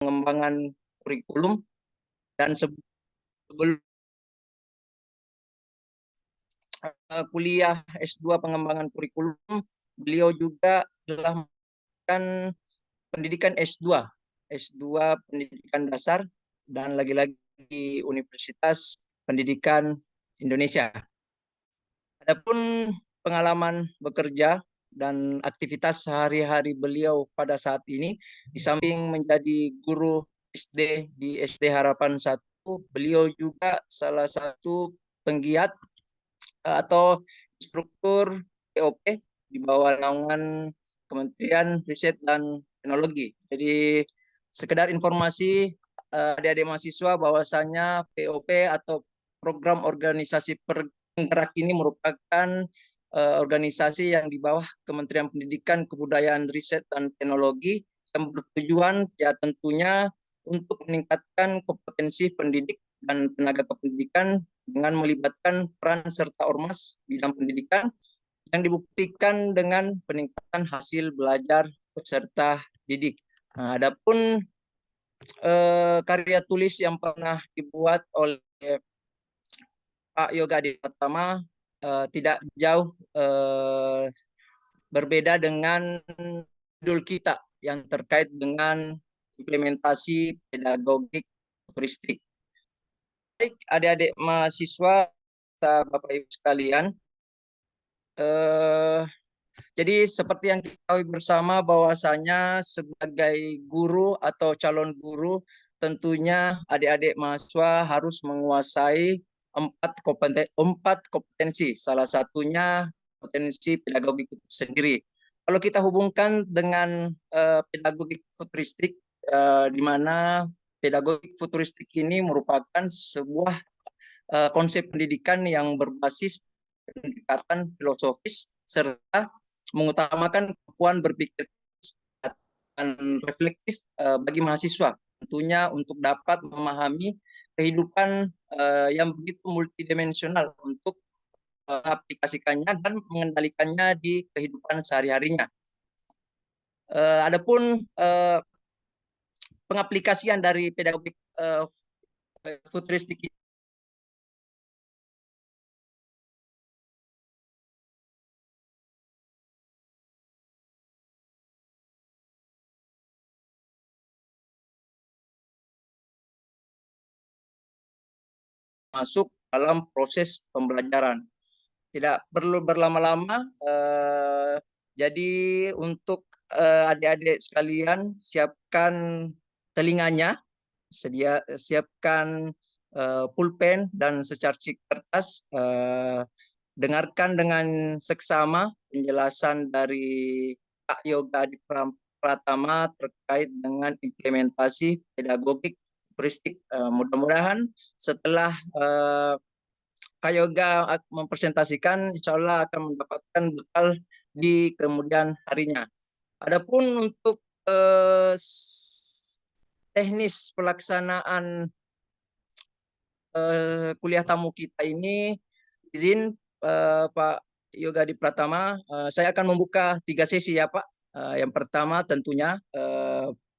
pengembangan kurikulum dan sebelum kuliah S2 pengembangan kurikulum, beliau juga telah melakukan pendidikan S2, S2 pendidikan dasar dan lagi-lagi di Universitas Pendidikan Indonesia. Adapun pengalaman bekerja dan aktivitas sehari-hari beliau pada saat ini, di samping menjadi guru SD di SD Harapan 1, beliau juga salah satu penggiat atau struktur POP di bawah naungan Kementerian Riset dan Teknologi. Jadi sekedar informasi adik-adik mahasiswa bahwasanya POP atau program organisasi penggerak ini merupakan organisasi yang di bawah Kementerian Pendidikan, Kebudayaan, Riset dan Teknologi yang bertujuan ya tentunya untuk meningkatkan kompetensi pendidik dan tenaga kependidikan dengan melibatkan peran serta ormas bidang pendidikan yang dibuktikan dengan peningkatan hasil belajar peserta didik. Nah, adapun karya tulis yang pernah dibuat oleh Pak Yoga Adi Pratama tidak jauh berbeda dengan judul kita yang terkait dengan implementasi pedagogik futuristik. Baik, adik-adik mahasiswa, Bapak Ibu sekalian, jadi seperti yang kita tahu bersama bahwasanya sebagai guru atau calon guru tentunya adik-adik mahasiswa harus menguasai empat kompetensi. Salah satunya kompetensi pedagogik itu sendiri. Kalau kita hubungkan dengan pedagogik futuristik, di mana pedagogik futuristik ini merupakan sebuah konsep pendidikan yang berbasis pendekatan filosofis serta mengutamakan kemampuan berpikir dan reflektif bagi mahasiswa, tentunya untuk dapat memahami kehidupan yang begitu multidimensional untuk mengaplikasikannya dan mengendalikannya di kehidupan sehari-harinya. Adapun pengaplikasian dari pedagogik futuristik masuk dalam proses pembelajaran. Tidak perlu berlama-lama. Jadi untuk adik-adik sekalian, siapkan telinganya, siapkan pulpen dan secarcik kertas. Dengarkan dengan seksama penjelasan dari Pak Yoga Adi Pratama terkait dengan implementasi pedagogik futuristik. Mudah-mudahan setelah Kak Yoga mempresentasikan, insya Allah akan mendapatkan bekal di kemudian harinya. Adapun untuk teknis pelaksanaan kuliah tamu kita ini, izin Pak Yoga Adi Pratama, saya akan membuka 3 sesi ya Pak. Yang pertama tentunya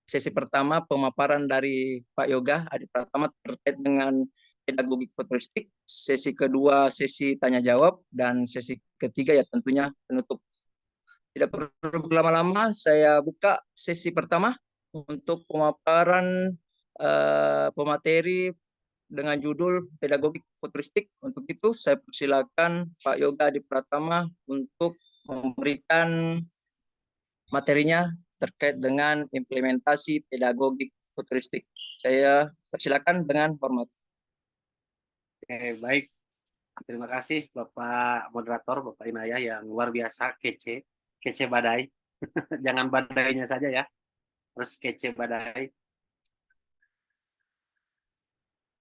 sesi pertama pemaparan dari Pak Yoga Adi Pratama terkait dengan pedagogik futuristik, sesi kedua sesi tanya jawab, dan sesi ketiga ya tentunya penutup. Tidak perlu berlama-lama, saya buka sesi pertama untuk pemaparan pemateri dengan judul pedagogik futuristik. Untuk itu saya persilakan Pak Yoga Adi Pratama untuk memberikan materinya terkait dengan implementasi pedagogik futuristik. Saya persilakan dengan hormat. Oke, baik. Terima kasih Bapak Moderator, Bapak Inayah yang luar biasa, kece badai. Jangan badainya saja ya, harus kece badai.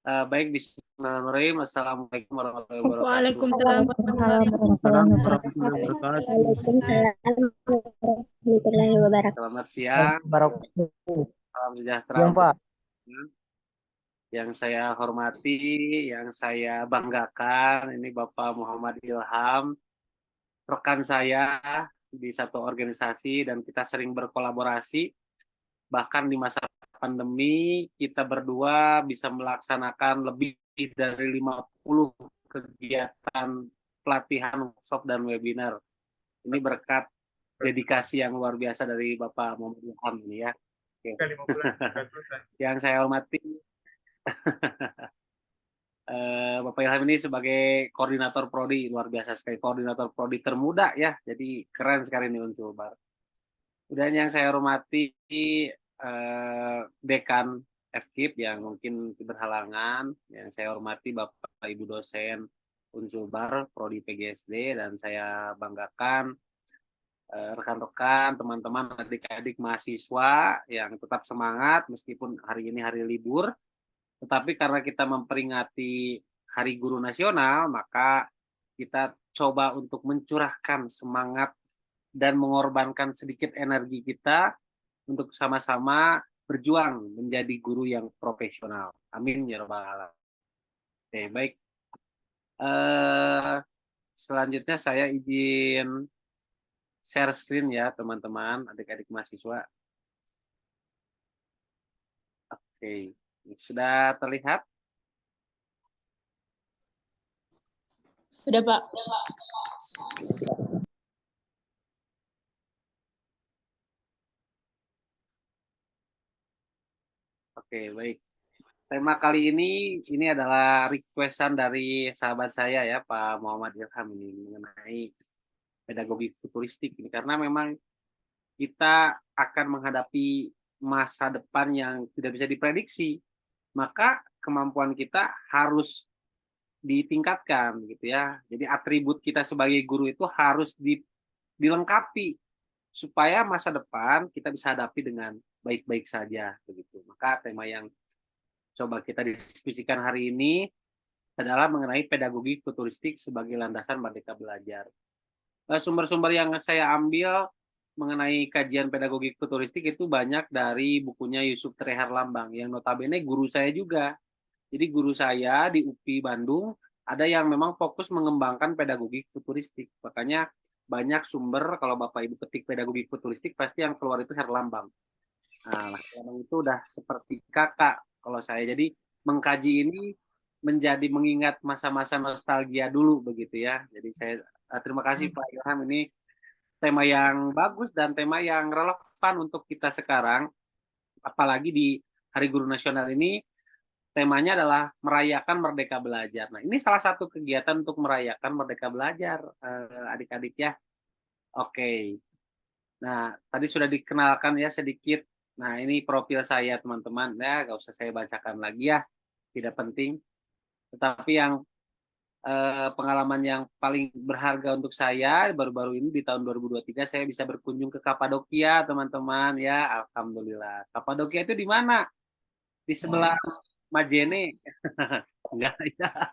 Baik, bismillahirrahmanirrahim. Assalamualaikum warahmatullahi wabarakatuh. Waalaikumsalam warahmatullahi wabarakatuh. Selamat siang, salam sejahtera. Yang saya hormati, yang saya banggakan, ini Bapak Muhammad Ilham, rekan saya di satu organisasi dan kita sering berkolaborasi, bahkan di masa pandemi kita berdua bisa melaksanakan lebih dari 50 kegiatan pelatihan, workshop, dan webinar. Ini berkat dedikasi yang luar biasa dari Bapak Muhammad Ilham ini ya. Oke. Yang saya hormati Bapak Ilham ini sebagai koordinator prodi, luar biasa sekali, koordinator prodi termuda ya, jadi keren sekali nih Unsulbar. Kemudian yang saya hormati Dekan FKIP yang mungkin berhalangan, yang saya hormati Bapak Ibu dosen Unsulbar prodi PGSD, dan saya banggakan rekan-rekan, teman-teman, adik-adik mahasiswa yang tetap semangat meskipun hari ini hari libur. Tetapi karena kita memperingati Hari Guru Nasional, maka kita coba untuk mencurahkan semangat dan mengorbankan sedikit energi kita untuk sama-sama berjuang menjadi guru yang profesional. Amin ya rabbal alamin. Oke, baik. Selanjutnya saya izin share screen ya teman-teman, adik-adik mahasiswa. Oke. Sudah terlihat? Sudah, Pak. Oke, baik. Tema kali ini adalah requestan dari sahabat saya ya, Pak Muhammad Ilham, ini mengenai pedagogi futuristik ini, karena memang kita akan menghadapi masa depan yang tidak bisa diprediksi. Maka kemampuan kita harus ditingkatkan gitu ya. Jadi atribut kita sebagai guru itu harus dilengkapi supaya masa depan kita bisa hadapi dengan baik-baik saja begitu. Maka tema yang coba kita diskusikan hari ini adalah mengenai pedagogi futuristik sebagai landasan Merdeka Belajar. Sumber-sumber yang saya ambil mengenai kajian pedagogi futuristik itu banyak dari bukunya Yusuf T. Herlambang, yang notabene guru saya juga. Jadi guru saya di UPI Bandung ada yang memang fokus mengembangkan pedagogi futuristik. Makanya banyak sumber, kalau Bapak Ibu ketik pedagogi futuristik, pasti yang keluar itu Herlambang. Nah, Herlambang itu udah seperti kakak kalau saya. Jadi mengkaji ini menjadi mengingat masa-masa nostalgia dulu begitu ya. Jadi saya terima kasih Pak Ilham, ini tema yang bagus dan tema yang relevan untuk kita sekarang, apalagi di Hari Guru Nasional ini temanya adalah merayakan Merdeka Belajar. Nah, ini salah satu kegiatan untuk merayakan Merdeka Belajar, adik-adik ya. Oke. Nah, tadi sudah dikenalkan ya sedikit. Nah, ini profil saya teman-teman. Ya, nggak usah saya bacakan lagi ya, tidak penting. Tetapi yang pengalaman yang paling berharga untuk saya baru-baru ini di tahun 2023 saya bisa berkunjung ke Kapadokia, teman-teman ya. Alhamdulillah. Kapadokia itu di mana? Di sebelah Majene. Enggak ya.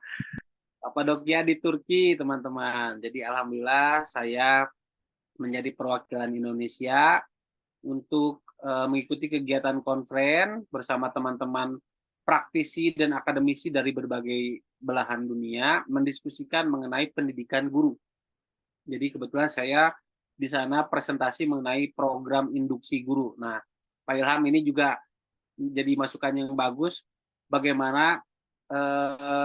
Kapadokia di Turki, teman-teman. Jadi alhamdulillah saya menjadi perwakilan Indonesia untuk mengikuti kegiatan konferen bersama teman-teman praktisi dan akademisi dari berbagai belahan dunia mendiskusikan mengenai pendidikan guru. Jadi kebetulan saya di sana presentasi mengenai program induksi guru. Nah, Pak Ilham ini juga jadi masukan yang bagus bagaimana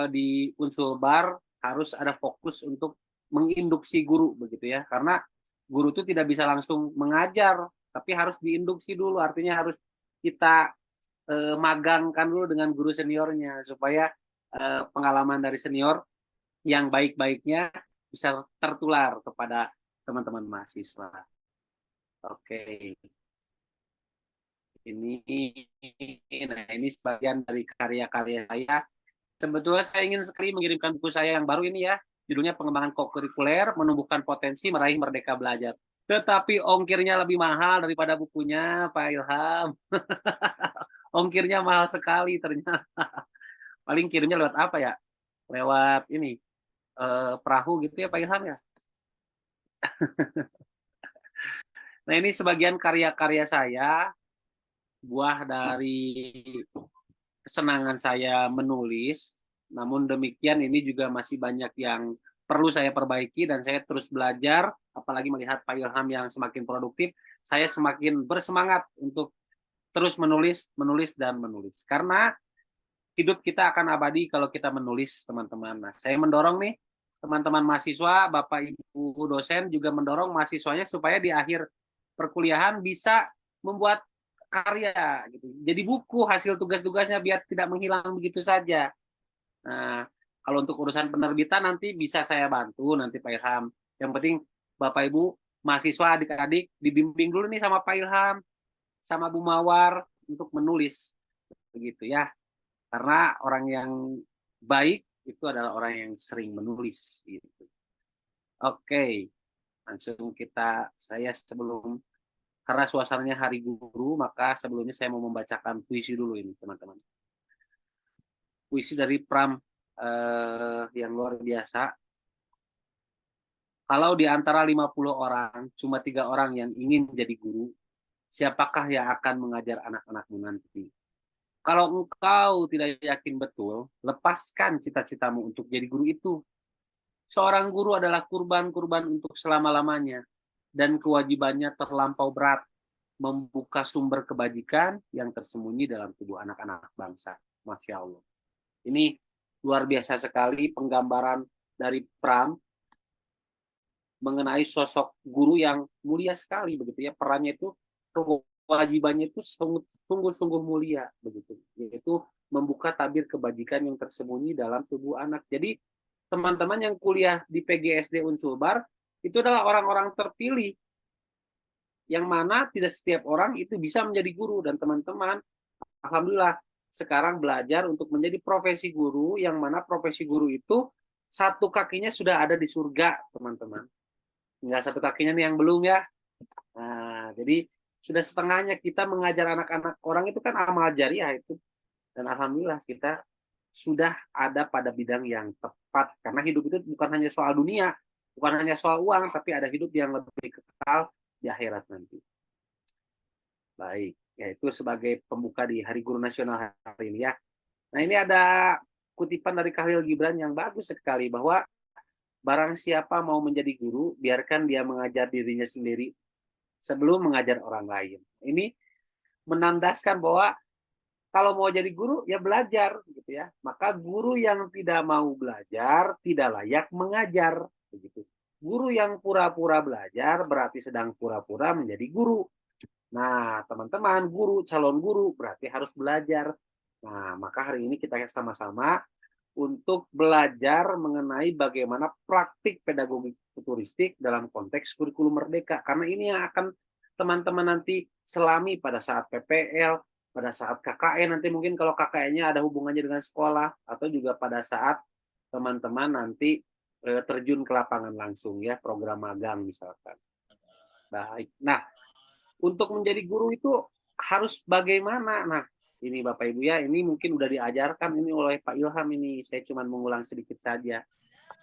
di Unsulbar harus ada fokus untuk menginduksi guru begitu ya. Karena guru itu tidak bisa langsung mengajar, tapi harus diinduksi dulu, artinya harus kita magangkan dulu dengan guru seniornya supaya pengalaman dari senior yang baik-baiknya bisa tertular kepada teman-teman mahasiswa. Oke. Nah ini sebagian dari karya-karya saya. Sebetulnya saya ingin sekali mengirimkan buku saya yang baru ini ya, judulnya Pengembangan Kokurikuler, Menumbuhkan Potensi Meraih Merdeka Belajar. Tetapi ongkirnya lebih mahal daripada bukunya, Pak Ilham. Ongkirnya mahal sekali ternyata. Paling kirimnya lewat apa ya? Lewat ini, perahu gitu ya Pak Ilham ya? Nah ini sebagian karya-karya saya, buah dari kesenangan saya menulis. Namun demikian ini juga masih banyak yang perlu saya perbaiki dan saya terus belajar, apalagi melihat Pak Ilham yang semakin produktif, saya semakin bersemangat untuk terus menulis, menulis, dan menulis. Karena hidup kita akan abadi kalau kita menulis, teman-teman. Nah, saya mendorong nih, teman-teman mahasiswa, Bapak Ibu dosen juga mendorong mahasiswanya supaya di akhir perkuliahan bisa membuat karya gitu. Jadi buku hasil tugas-tugasnya biar tidak menghilang begitu saja. Nah, kalau untuk urusan penerbitan nanti bisa saya bantu nanti Pak Ilham. Yang penting Bapak Ibu mahasiswa adik-adik dibimbing dulu nih sama Pak Ilham, sama Bu Mawar untuk menulis begitu ya. Karena orang yang baik itu adalah orang yang sering menulis gitu. Oke, langsung saya sebelum karena suasananya Hari Guru, maka sebelumnya saya mau membacakan puisi dulu ini, teman-teman. Puisi dari Pram yang luar biasa. Kalau di antara 50 orang, cuma 3 orang yang ingin jadi guru, siapakah yang akan mengajar anak-anakmu nanti? Kalau engkau tidak yakin betul, lepaskan cita-citamu untuk jadi guru itu. Seorang guru adalah kurban-kurban untuk selama-lamanya, dan kewajibannya terlampau berat, membuka sumber kebajikan yang tersembunyi dalam tubuh anak-anak bangsa. Masya Allah. Ini luar biasa sekali penggambaran dari Pram mengenai sosok guru yang mulia sekali begitu ya. Perannya itu, kewajibannya itu sungguh-sungguh mulia begitu, yaitu membuka tabir kebajikan yang tersembunyi dalam tubuh anak. Jadi teman-teman yang kuliah di PGSD Unsulbar itu adalah orang-orang terpilih yang mana tidak setiap orang itu bisa menjadi guru. Dan teman-teman alhamdulillah sekarang belajar untuk menjadi profesi guru, yang mana profesi guru itu satu kakinya sudah ada di surga, teman-teman. Tinggal satu kakinya nih yang belum ya. Nah, jadi sudah setengahnya kita mengajar anak-anak orang itu kan amal jariah itu. Dan alhamdulillah kita sudah ada pada bidang yang tepat. Karena hidup itu bukan hanya soal dunia, bukan hanya soal uang, tapi ada hidup yang lebih kekal di akhirat nanti. Baik, yaitu sebagai pembuka di Hari Guru Nasional hari ini ya. Nah, ini ada kutipan dari Khalil Gibran yang bagus sekali, bahwa barang siapa mau menjadi guru, biarkan dia mengajar dirinya sendiri sebelum mengajar orang lain. Ini menandaskan bahwa kalau mau jadi guru, ya belajar gitu ya. Maka guru yang tidak mau belajar tidak layak mengajar begitu. Guru yang pura-pura belajar berarti sedang pura-pura menjadi guru. Nah, teman-teman, calon guru berarti harus belajar. Nah, maka hari ini kita sama-sama untuk belajar mengenai bagaimana praktik pedagogi futuristik dalam konteks kurikulum merdeka. Karena ini yang akan teman-teman nanti selami pada saat PPL, pada saat KKN, nanti mungkin kalau KKN-nya ada hubungannya dengan sekolah, atau juga pada saat teman-teman nanti terjun ke lapangan langsung ya, program magang misalkan. Baik. Nah, untuk menjadi guru itu harus bagaimana? Nah, ini Bapak Ibu ya, ini mungkin udah diajarkan ini oleh Pak Ilham ini. Saya cuma mengulang sedikit saja.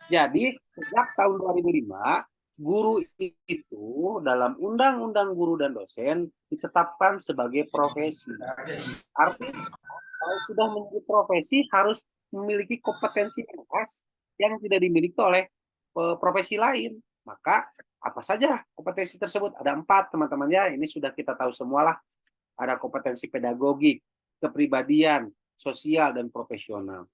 Jadi, sejak tahun 2005, guru itu dalam Undang-Undang Guru dan Dosen ditetapkan sebagai profesi. Artinya, kalau sudah menjadi profesi harus memiliki kompetensi khas yang tidak dimiliki oleh profesi lain. Maka apa saja kompetensi tersebut? Ada 4, teman-teman ya. Ini sudah kita tahu semualah. Ada kompetensi pedagogik, kepribadian, sosial, dan profesional.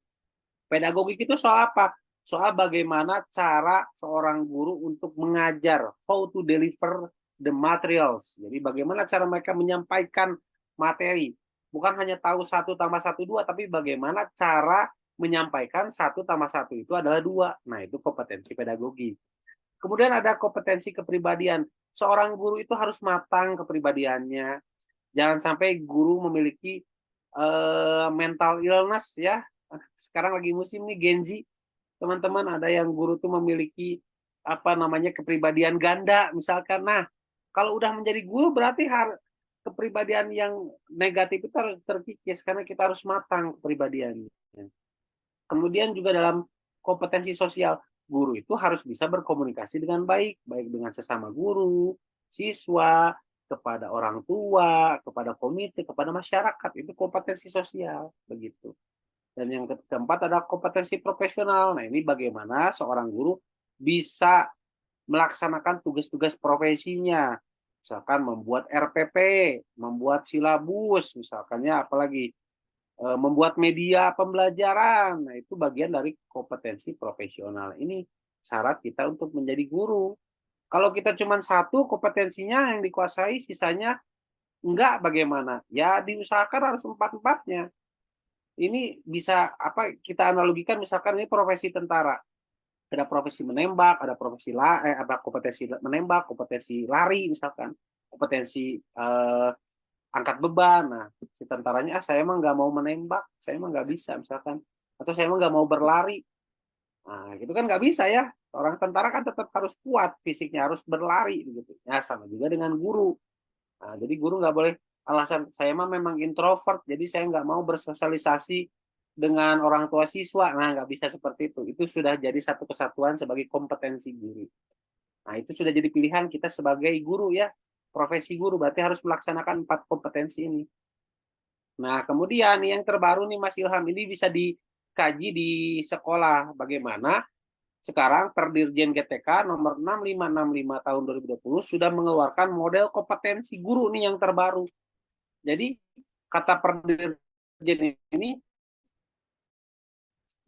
Pedagogik itu soal apa? Soal bagaimana cara seorang guru untuk mengajar, how to deliver the materials. Jadi bagaimana cara mereka menyampaikan materi. Bukan hanya tahu 1 tambah 1 2, tapi bagaimana cara menyampaikan 1 tambah 1 itu adalah 2. Nah, itu kompetensi pedagogi. Kemudian ada kompetensi kepribadian. Seorang guru itu harus matang kepribadiannya. Jangan sampai guru memiliki mental illness ya. Sekarang lagi musim nih Gen Z. Teman-teman, ada yang guru tuh memiliki kepribadian ganda misalkan. Nah, kalau udah menjadi guru berarti kepribadian yang negatif itu harus terkikis, karena kita harus matang kepribadiannya. Kemudian juga dalam kompetensi sosial, guru itu harus bisa berkomunikasi dengan baik, baik dengan sesama guru, siswa, kepada orang tua, kepada komite, kepada masyarakat. Itu kompetensi sosial, begitu. Dan yang keempat ada kompetensi profesional. Nah, ini bagaimana seorang guru bisa melaksanakan tugas-tugas profesinya. misalkan membuat RPP, membuat silabus, misalkannya apalagi membuat media pembelajaran. Nah, itu bagian dari kompetensi profesional. Ini syarat kita untuk menjadi guru. Kalau kita cuma satu kompetensinya yang dikuasai, sisanya enggak, bagaimana? Ya diusahakan harus empat-empatnya. Ini bisa apa kita analogikan, misalkan ini profesi tentara. Ada profesi menembak, ada ada kompetensi menembak, kompetensi lari misalkan, kompetensi angkat beban. Nah, si tentaranya, saya emang nggak mau menembak, saya emang nggak bisa misalkan, atau saya emang nggak mau berlari. Nah, gitu kan nggak bisa ya. Orang tentara kan tetap harus kuat fisiknya, harus berlari begitu. Ya sama juga dengan guru. Nah, jadi guru nggak boleh alasan saya mah memang introvert, jadi saya nggak mau bersosialisasi dengan orang tua siswa. Nah, nggak bisa seperti itu. Itu sudah jadi satu kesatuan sebagai kompetensi guru. Nah, itu sudah jadi pilihan kita sebagai guru ya. Profesi guru berarti harus melaksanakan 4 kompetensi ini. Nah, kemudian yang terbaru nih Mas Ilham, ini bisa dikaji di sekolah. Bagaimana sekarang Perdirjen GTK nomor 6565 tahun 2020 sudah mengeluarkan model kompetensi guru nih yang terbaru. Jadi kata Perdirjen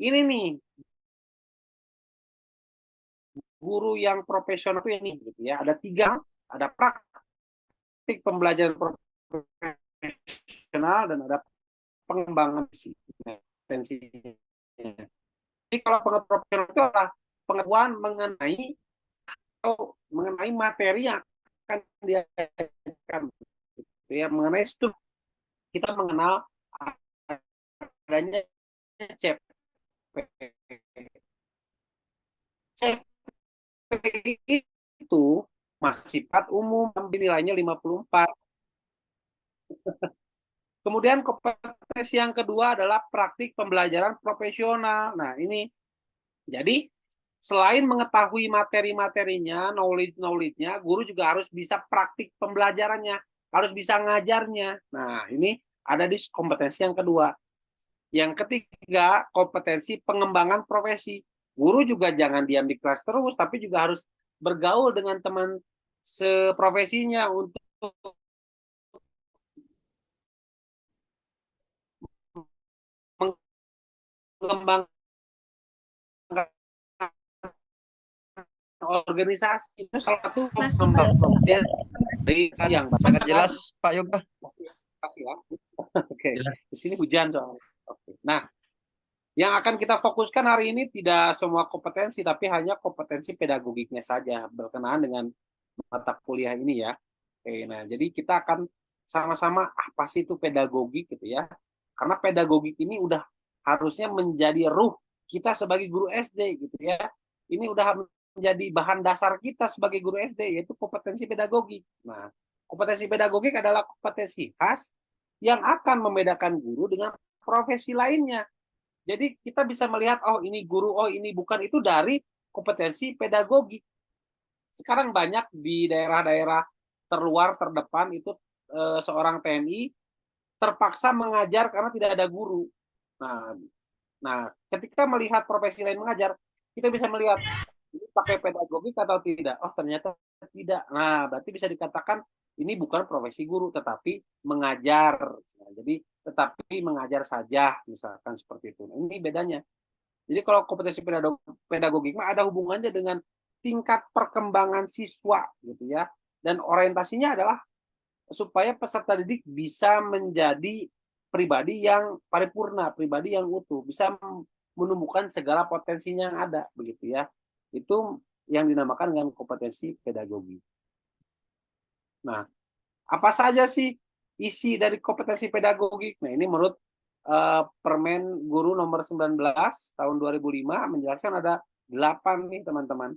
ini nih, guru yang profesional itu ini gitu ya. Ada 3, ada praktik pembelajaran profesional dan ada pengembangan kompetensinya. Jadi kalau pengetahuan profesional itu adalah pengetahuan mengenai materi yang akan diajarkan, ya, mengenai struktur. Kita mengenal adanya CP. CP itu masih sifat umum, nilainya 54. Kemudian kompetensi yang kedua adalah praktik pembelajaran profesional. Nah, ini jadi selain mengetahui materi-materinya, knowledge-nya, guru juga harus bisa praktik pembelajarannya, harus bisa ngajarnya. Nah, ini ada di kompetensi yang kedua. Yang ketiga, kompetensi pengembangan profesi. Guru juga jangan diam di kelas terus, tapi juga harus bergaul dengan teman seprofesinya untuk mengembangkan organisasi. Itu salah satu kompetensi yang sangat jelas Pak Yoga. Kasih ya. Oke, di sini hujan soalnya. Oke. Nah, yang akan kita fokuskan hari ini tidak semua kompetensi, tapi hanya kompetensi pedagogiknya saja berkenaan dengan mata kuliah ini ya. Oke, nah jadi kita akan sama-sama apa sih itu pedagogik gitu ya. Karena pedagogik ini udah harusnya menjadi ruh kita sebagai guru SD gitu ya. Ini udah menjadi bahan dasar kita sebagai guru SD, yaitu kompetensi pedagogik. Nah, kompetensi pedagogik adalah kompetensi khas yang akan membedakan guru dengan profesi lainnya. Jadi kita bisa melihat, oh ini guru, oh ini bukan, itu dari kompetensi pedagogik. Sekarang banyak di daerah-daerah terluar, terdepan itu seorang TNI terpaksa mengajar karena tidak ada guru. Nah, ketika melihat profesi lain mengajar, kita bisa melihat ini pakai pedagogik atau tidak. Oh ternyata tidak. Nah, berarti bisa dikatakan ini bukan profesi guru, tetapi mengajar. Nah, jadi tetapi mengajar saja, misalkan seperti itu. Nah, ini bedanya. Jadi kalau kompetensi pedagogik mah ada hubungannya dengan tingkat perkembangan siswa gitu ya. Dan orientasinya adalah supaya peserta didik bisa menjadi pribadi yang paripurna, pribadi yang utuh, bisa menumbuhkan segala potensinya yang ada begitu ya. Itu yang dinamakan dengan kompetensi pedagogi. Nah, apa saja sih isi dari kompetensi pedagogik? Nah, ini menurut Permen Guru nomor 19 tahun 2005 menjelaskan ada 8 nih teman-teman.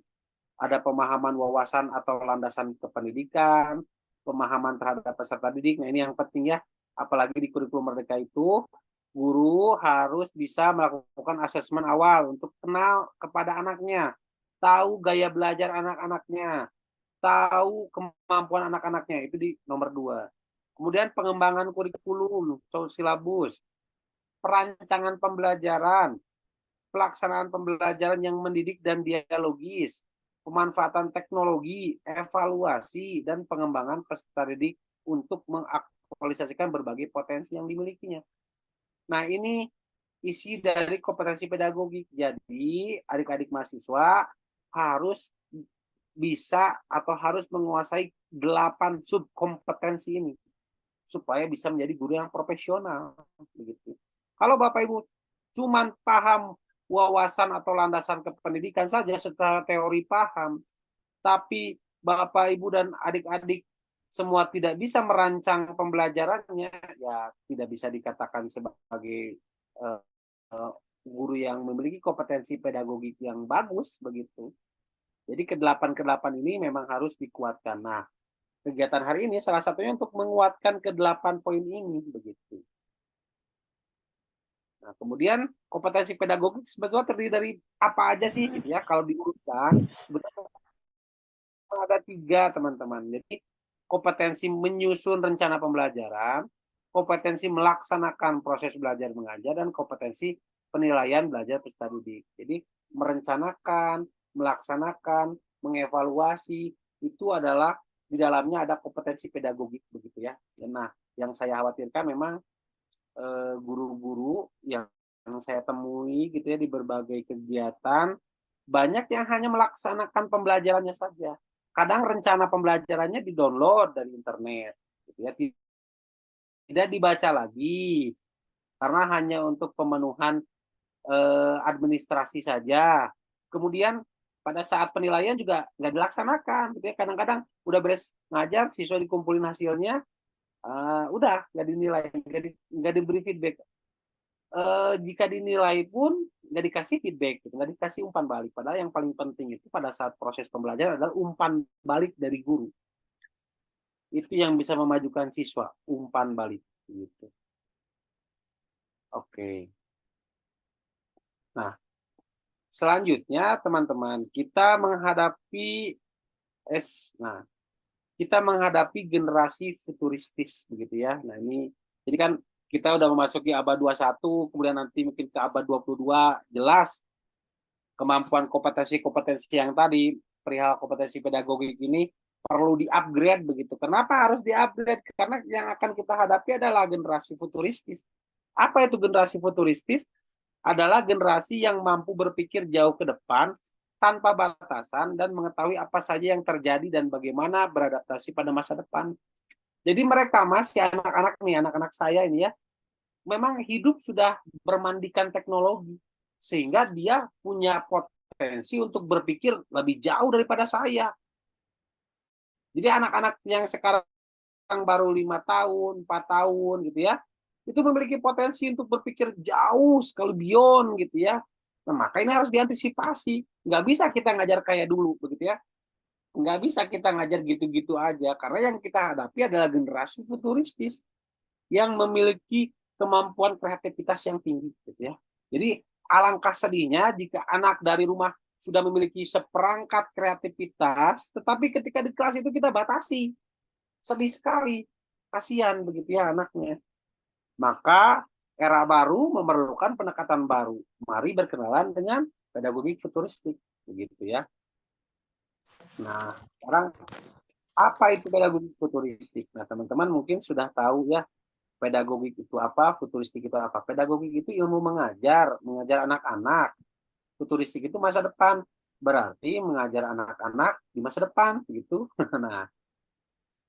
Ada pemahaman wawasan atau landasan kependidikan, pemahaman terhadap peserta didik. Nah, ini yang penting ya, apalagi di kurikulum Merdeka itu, guru harus bisa melakukan asesmen awal untuk kenal kepada anaknya, tahu gaya belajar anak-anaknya, tahu kemampuan anak-anaknya, itu di nomor 2. Kemudian pengembangan kurikulum, silabus, perancangan pembelajaran, pelaksanaan pembelajaran yang mendidik dan dialogis, pemanfaatan teknologi, evaluasi, dan pengembangan peserta didik untuk mengaktualisasikan berbagai potensi yang dimilikinya. Nah, ini isi dari kompetensi pedagogik. Jadi, adik-adik mahasiswa harus bisa atau harus menguasai 8 subkompetensi ini supaya bisa menjadi guru yang profesional begitu. Kalau Bapak Ibu cuman paham wawasan atau landasan kependidikan saja secara teori paham, tapi Bapak Ibu dan adik-adik semua tidak bisa merancang pembelajarannya, ya tidak bisa dikatakan sebagai guru yang memiliki kompetensi pedagogik yang bagus begitu. Jadi ke-8 ini memang harus dikuatkan. Nah, kegiatan hari ini salah satunya untuk menguatkan ke-8 poin ini begitu. Nah, kemudian kompetensi pedagogik sebetulnya terdiri dari apa aja sih gitu ya? Kalau diurutkan sebetulnya ada 3 teman-teman. Jadi kompetensi menyusun rencana pembelajaran, kompetensi melaksanakan proses belajar mengajar, dan kompetensi penilaian belajar peserta didik. Jadi merencanakan, melaksanakan, mengevaluasi itu adalah di dalamnya ada kompetensi pedagogik begitu ya. Nah, yang saya khawatirkan memang guru-guru yang saya temui gitu ya di berbagai kegiatan banyak yang hanya melaksanakan pembelajarannya saja. Kadang rencana pembelajarannya di-download dari internet gitu ya. Tidak dibaca lagi karena hanya untuk pemenuhan administrasi saja. Kemudian pada saat penilaian juga nggak dilaksanakan gitu ya. Kadang-kadang udah beres ngajar, siswa dikumpulin hasilnya, udah nggak dinilai, nggak diberi feedback. Jika dinilai pun nggak dikasih feedback, gitu, nggak dikasih umpan balik. Padahal yang paling penting itu pada saat proses pembelajaran adalah umpan balik dari guru. Itu yang bisa memajukan siswa, umpan balik. Gitu. Oke. Nah, selanjutnya teman-teman, kita menghadapi generasi futuristis begitu ya. Nah, ini jadi kan kita udah memasuki abad 21, kemudian nanti mungkin ke abad 22, jelas kemampuan kompetensi-kompetensi yang tadi, perihal kompetensi pedagogik ini perlu di-upgrade begitu. Kenapa harus di-upgrade? Karena yang akan kita hadapi adalah generasi futuristis. Apa itu generasi futuristis? Adalah generasi yang mampu berpikir jauh ke depan, tanpa batasan, dan mengetahui apa saja yang terjadi dan bagaimana beradaptasi pada masa depan. Jadi mereka masih anak-anak nih, anak-anak saya ini ya, memang hidup sudah bermandikan teknologi, sehingga dia punya potensi untuk berpikir lebih jauh daripada saya. Jadi anak-anak yang sekarang baru 5 tahun, 4 tahun gitu ya, itu memiliki potensi untuk berpikir jauh sekali beyond gitu ya. Nah, maka ini harus diantisipasi. Nggak bisa kita ngajar kayak dulu begitu ya. Nggak bisa kita ngajar gitu-gitu aja. Karena yang kita hadapi adalah generasi futuristis yang memiliki kemampuan kreativitas yang tinggi gitu ya. Jadi alangkah sedihnya jika anak dari rumah sudah memiliki seperangkat kreativitas, tetapi ketika di kelas itu kita batasi. Sedih sekali. Kasihan begitu ya anaknya. Maka era baru memerlukan pendekatan baru. Mari berkenalan dengan pedagogik futuristik, begitu ya. Nah, sekarang apa itu pedagogik futuristik? Nah, teman-teman mungkin sudah tahu ya, pedagogik itu apa, futuristik itu apa. Pedagogik itu ilmu mengajar anak-anak. Futuristik itu masa depan, berarti mengajar anak-anak di masa depan, gitu. Nah,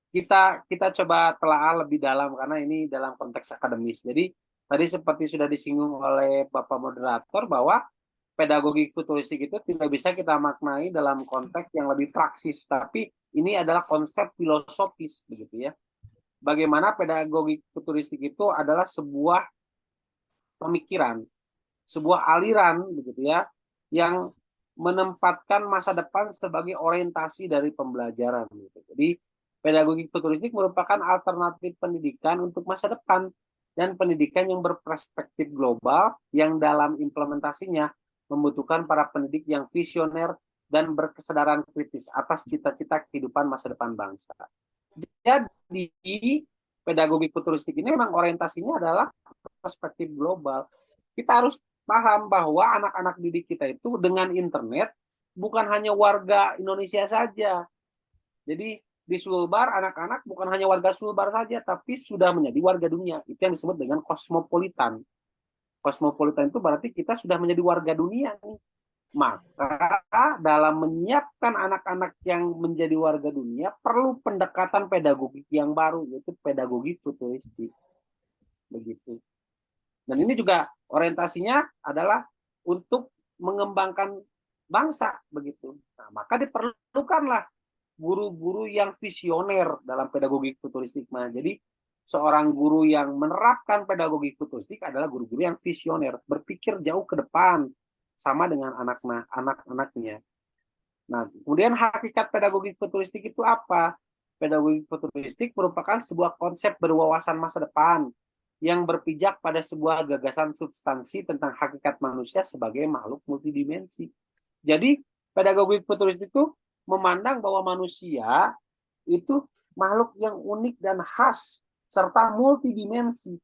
kita coba telaah lebih dalam karena ini dalam konteks akademis. Jadi tadi seperti sudah disinggung oleh Bapak moderator bahwa pedagogi futuristik itu tidak bisa kita maknai dalam konteks yang lebih praksis, tapi ini adalah konsep filosofis begitu ya. Bagaimana pedagogi futuristik itu adalah sebuah pemikiran, sebuah aliran begitu ya, yang menempatkan masa depan sebagai orientasi dari pembelajaran gitu. Jadi pedagogi futuristik merupakan alternatif pendidikan untuk masa depan dan pendidikan yang berperspektif global yang dalam implementasinya membutuhkan para pendidik yang visioner dan berkesadaran kritis atas cita-cita kehidupan masa depan bangsa. Jadi pedagogi futuristik ini memang orientasinya adalah perspektif global. Kita harus paham bahwa anak-anak didik kita itu dengan internet bukan hanya warga Indonesia saja. Jadi di Sulbar anak-anak bukan hanya warga Sulbar saja, tapi sudah menjadi warga dunia. Itu yang disebut dengan kosmopolitan. Kosmopolitan itu berarti kita sudah menjadi warga dunia nih. Maka dalam menyiapkan anak-anak yang menjadi warga dunia perlu pendekatan pedagogik yang baru, yaitu pedagogi futuristik. Begitu. Dan ini juga orientasinya adalah untuk mengembangkan bangsa, begitu. Nah, maka diperlukanlah guru-guru yang visioner dalam pedagogik futuristik. Nah, jadi seorang guru yang menerapkan pedagogik futuristik adalah guru-guru yang visioner, berpikir jauh ke depan sama dengan anak-anaknya. Nah, kemudian hakikat pedagogik futuristik itu apa? Pedagogik futuristik merupakan sebuah konsep berwawasan masa depan yang berpijak pada sebuah gagasan substansi tentang hakikat manusia sebagai makhluk multidimensi. Jadi, pedagogik futuristik itu memandang bahwa manusia itu makhluk yang unik dan khas serta multidimensi.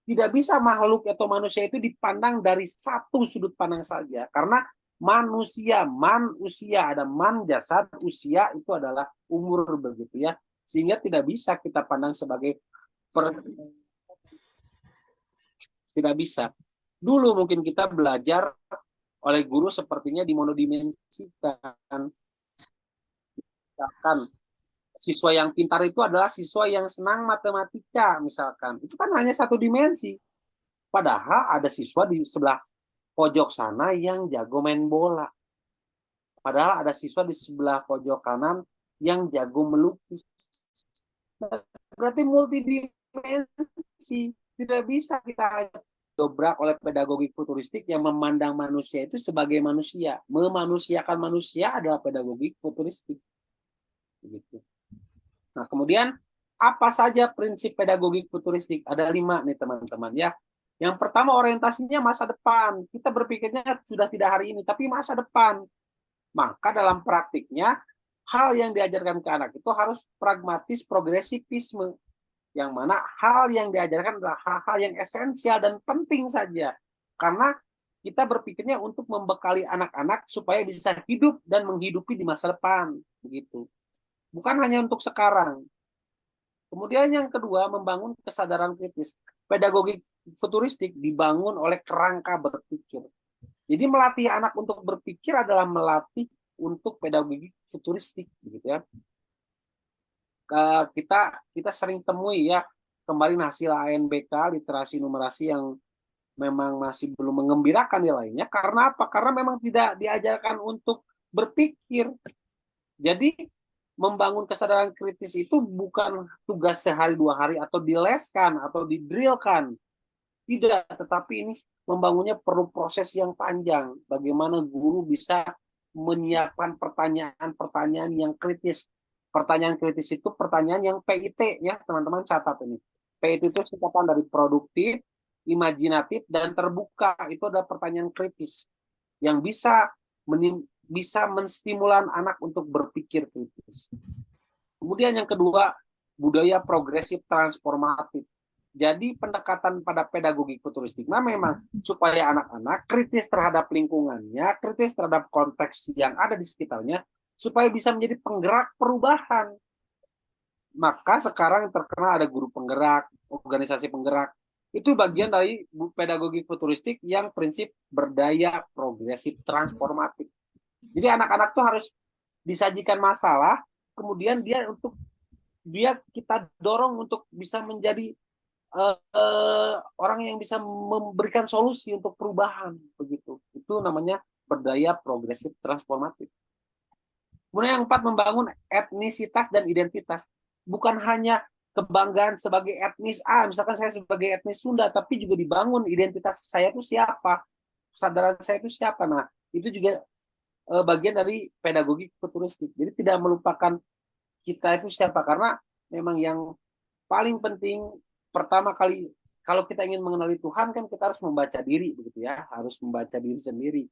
Tidak bisa makhluk atau manusia itu dipandang dari satu sudut pandang saja, karena manusia, ada man jasad, usia itu adalah umur, begitu ya, sehingga tidak bisa kita pandang sebagai tidak bisa. Dulu mungkin kita belajar oleh guru sepertinya dimonodimensikan. Misalkan siswa yang pintar itu adalah siswa yang senang matematika, misalkan. Itu kan hanya satu dimensi. Padahal ada siswa di sebelah pojok sana yang jago main bola. Padahal ada siswa di sebelah pojok kanan yang jago melukis. Berarti multidimensi. Tidak bisa kita dobrak oleh pedagogik futuristik yang memandang manusia itu sebagai manusia. Memanusiakan manusia adalah pedagogik futuristik. Begitu. Nah, kemudian apa saja prinsip pedagogik futuristik? Ada 5 nih teman-teman ya. Yang pertama orientasinya masa depan. Kita berpikirnya sudah tidak hari ini, tapi masa depan. Maka dalam praktiknya, hal yang diajarkan ke anak itu harus pragmatis progresivisme. Yang mana hal yang diajarkan adalah hal-hal yang esensial dan penting saja. Karena kita berpikirnya untuk membekali anak-anak supaya bisa hidup dan menghidupi di masa depan. Begitu. Bukan hanya untuk sekarang. Kemudian yang kedua, membangun kesadaran kritis. Pedagogi futuristik dibangun oleh kerangka berpikir. Jadi melatih anak untuk berpikir adalah melatih untuk pedagogi futuristik, begitu ya. Kita sering temui ya kemarin hasil ANBK literasi numerasi yang memang masih belum mengembirakan nilainya. Karena apa? Karena memang tidak diajarkan untuk berpikir. Jadi membangun kesadaran kritis itu bukan tugas sehari 2 hari atau dileskan atau didrillkan. Tidak, tetapi ini membangunnya perlu proses yang panjang. Bagaimana guru bisa menyiapkan pertanyaan-pertanyaan yang kritis. Pertanyaan kritis itu pertanyaan yang PIT ya, teman-teman catat ini. PIT itu singkatan dari produktif, imajinatif, dan terbuka. Itu adalah pertanyaan kritis yang bisa menstimulan anak untuk berpikir kritis. Kemudian yang kedua, budaya progresif transformatif. Jadi pendekatan pada pedagogi futuristik memang supaya anak-anak kritis terhadap lingkungannya, kritis terhadap konteks yang ada di sekitarnya, supaya bisa menjadi penggerak perubahan. Maka sekarang terkenal ada guru penggerak, organisasi penggerak. Itu bagian dari pedagogi futuristik yang prinsip berdaya progresif transformatif. Jadi anak-anak tuh harus disajikan masalah, kemudian kita dorong untuk bisa menjadi orang yang bisa memberikan solusi untuk perubahan, begitu. Itu namanya berdaya progresif transformatif. Kemudian yang 4, membangun etnisitas dan identitas. Bukan hanya kebanggaan sebagai etnis A, misalkan saya sebagai etnis Sunda, tapi juga dibangun identitas saya itu siapa, kesadaran saya itu siapa. Nah, itu juga bagian dari pedagogi futuristik. Jadi tidak melupakan kita itu siapa, karena memang yang paling penting pertama kali kalau kita ingin mengenali Tuhan kan kita harus membaca diri, begitu ya, harus membaca diri sendiri.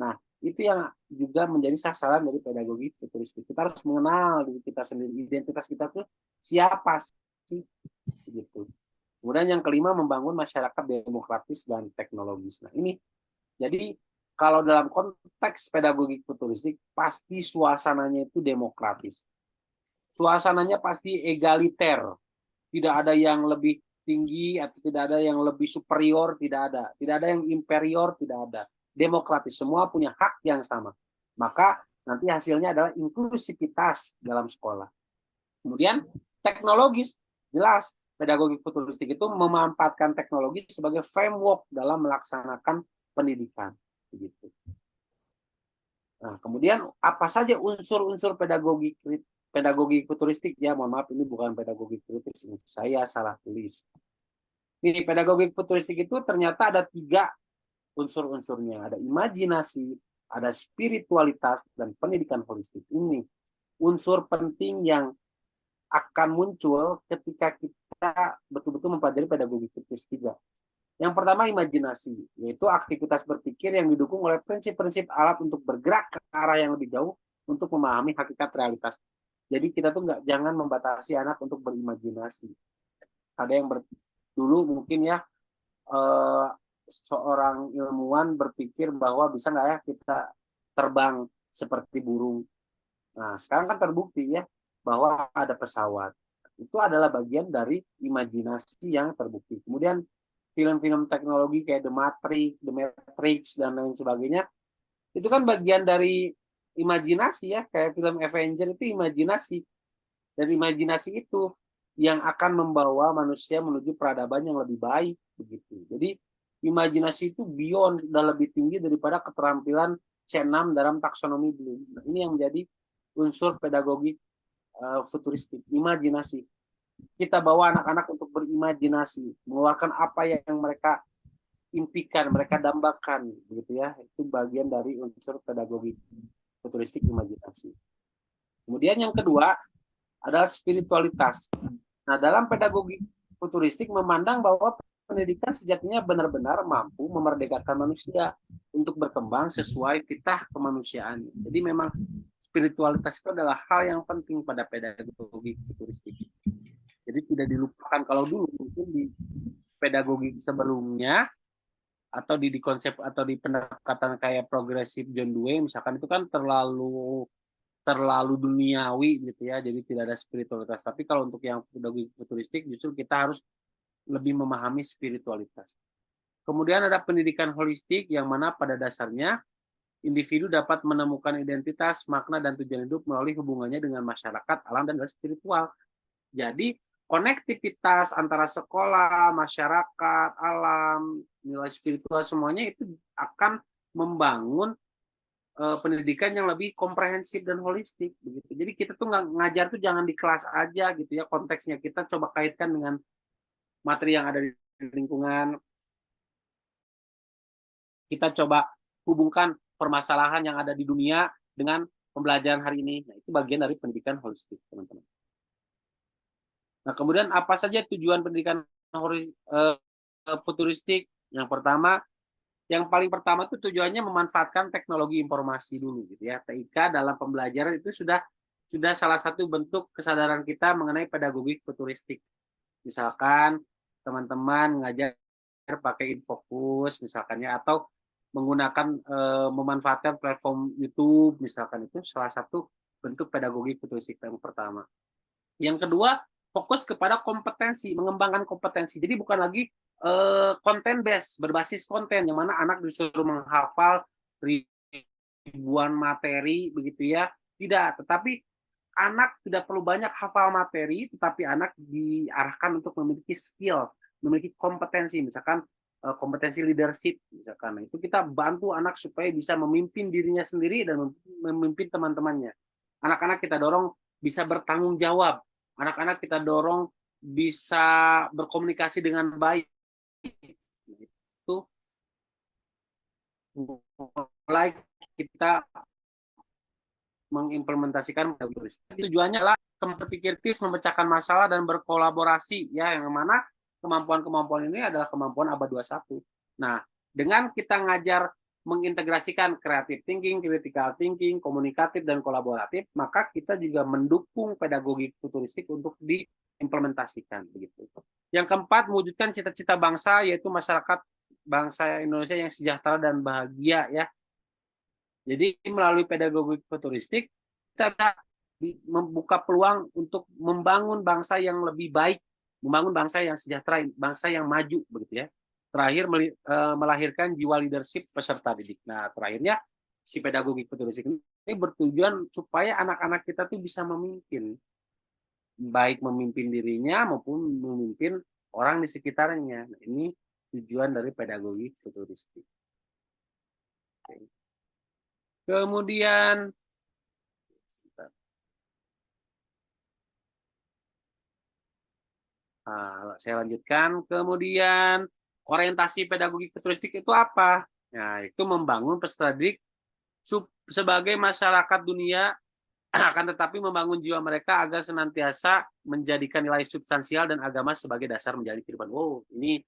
Nah, itu yang juga menjadi sasaran dari pedagogi futuristik. Kita harus mengenal diri kita sendiri, identitas kita tuh siapa sih, begitu. Kemudian yang kelima, membangun masyarakat demokratis dan teknologis. Nah, ini jadi kalau dalam konteks pedagogik futuristik pasti suasananya itu demokratis. Suasananya pasti egaliter. Tidak ada yang lebih tinggi atau tidak ada yang lebih superior, tidak ada. Tidak ada yang inferior, tidak ada. Demokratis, semua punya hak yang sama. Maka nanti hasilnya adalah inklusivitas dalam sekolah. Kemudian teknologis, jelas pedagogi futuristik itu memanfaatkan teknologi sebagai framework dalam melaksanakan pendidikan. Begitu. Nah, kemudian apa saja unsur-unsur pedagogi futuristik? Ya, mohon maaf, ini bukan pedagogi kritis, ini saya salah tulis. Ini pedagogi futuristik itu ternyata ada 3 unsur-unsurnya. Ada imajinasi, ada spiritualitas, dan pendidikan holistik. Ini unsur penting yang akan muncul ketika kita betul-betul mempelajari pedagogi futuristik 3. Yang pertama imajinasi, yaitu aktivitas berpikir yang didukung oleh prinsip-prinsip alat untuk bergerak ke arah yang lebih jauh untuk memahami hakikat realitas. Jadi kita tuh jangan membatasi anak untuk berimajinasi. Ada yang dulu mungkin ya seorang ilmuwan berpikir bahwa bisa nggak ya kita terbang seperti burung. Nah, sekarang kan terbukti ya bahwa ada pesawat. Itu adalah bagian dari imajinasi yang terbukti. Kemudian film-film teknologi kayak The Matrix dan lain sebagainya, itu kan bagian dari imajinasi ya, kayak film Avenger itu imajinasi. Dan imajinasi itu yang akan membawa manusia menuju peradaban yang lebih baik begitu. Jadi imajinasi itu beyond dan lebih tinggi daripada keterampilan C6 dalam taksonomi Bloom. Nah, ini yang menjadi unsur pedagogi futuristik, imajinasi. Kita bawa anak-anak untuk berimajinasi, mengeluarkan apa yang mereka impikan, mereka dambakan, begitu ya. Itu bagian dari unsur pedagogi futuristik, imajinasi. Kemudian yang kedua adalah spiritualitas. Nah, dalam pedagogi futuristik memandang bahwa pendidikan sejatinya benar-benar mampu memerdekakan manusia untuk berkembang sesuai fitrah kemanusiaan. Jadi memang spiritualitas itu adalah hal yang penting pada pedagogi futuristik. Jadi tidak dilupakan. Kalau dulu mungkin di pedagogi sebelumnya atau di konsep atau di pendekatan kayak progresif John Dewey misalkan, itu kan terlalu duniawi gitu ya, jadi tidak ada spiritualitas. Tapi kalau untuk yang pedagogi futuristik justru kita harus lebih memahami spiritualitas. Kemudian ada pendidikan holistik yang mana pada dasarnya individu dapat menemukan identitas, makna, dan tujuan hidup melalui hubungannya dengan masyarakat, alam, dan spiritual. Jadi konektivitas antara sekolah, masyarakat, alam, nilai spiritual, semuanya itu akan membangun pendidikan yang lebih komprehensif dan holistik begitu. Jadi kita tuh nggak ngajar tuh jangan di kelas aja gitu ya, konteksnya kita coba kaitkan dengan materi yang ada di lingkungan. Kita coba hubungkan permasalahan yang ada di dunia dengan pembelajaran hari ini. Nah, itu bagian dari pendidikan holistik, teman-teman. Nah, kemudian apa saja tujuan pendidikan futuristik? Yang paling pertama itu tujuannya memanfaatkan teknologi informasi dulu gitu ya. TIK dalam pembelajaran itu sudah salah satu bentuk kesadaran kita mengenai pedagogi futuristik. Misalkan teman-teman ngajar pakai Infocus misalkan ya, atau menggunakan memanfaatkan platform YouTube misalkan, itu salah satu bentuk pedagogi futuristik yang pertama. Yang kedua, fokus kepada kompetensi, mengembangkan kompetensi. Jadi bukan lagi konten base, berbasis konten, yang mana anak disuruh menghafal ribuan materi begitu ya. Tidak, tetapi anak tidak perlu banyak hafal materi, tetapi anak diarahkan untuk memiliki skill, memiliki kompetensi, misalkan kompetensi leadership, misalkan. Nah, itu kita bantu anak supaya bisa memimpin dirinya sendiri dan memimpin teman-temannya. Anak-anak kita dorong bisa bertanggung jawab, anak-anak kita dorong bisa berkomunikasi dengan baik. Itu mulai kita mengimplementasikan tulis. Tujuannya adalah berpikir kritis, memecahkan masalah, dan berkolaborasi ya, yang mana kemampuan-kemampuan ini adalah kemampuan abad 21. Nah, dengan kita ngajar mengintegrasikan creative thinking, critical thinking, komunikatif, dan kolaboratif, maka kita juga mendukung pedagogi futuristik untuk diimplementasikan begitu. Yang keempat, mewujudkan cita-cita bangsa, yaitu masyarakat bangsa Indonesia yang sejahtera dan bahagia ya. Jadi melalui pedagogi futuristik kita bisa membuka peluang untuk membangun bangsa yang lebih baik, membangun bangsa yang sejahtera, bangsa yang maju begitu ya. Terakhir melahirkan jiwa leadership peserta didik. Nah, terakhirnya si pedagogi futuristik ini bertujuan supaya anak-anak kita tuh bisa memimpin, baik memimpin dirinya maupun memimpin orang di sekitarnya. Nah, ini tujuan dari pedagogi futuristik. Oke. Kemudian saya lanjutkan. Kemudian orientasi pedagogi futuristik itu apa? Nah, itu membangun peserta didik sebagai masyarakat dunia akan tetapi membangun jiwa mereka agar senantiasa menjadikan nilai substansial dan agama sebagai dasar menjalani kehidupan. Oh, ini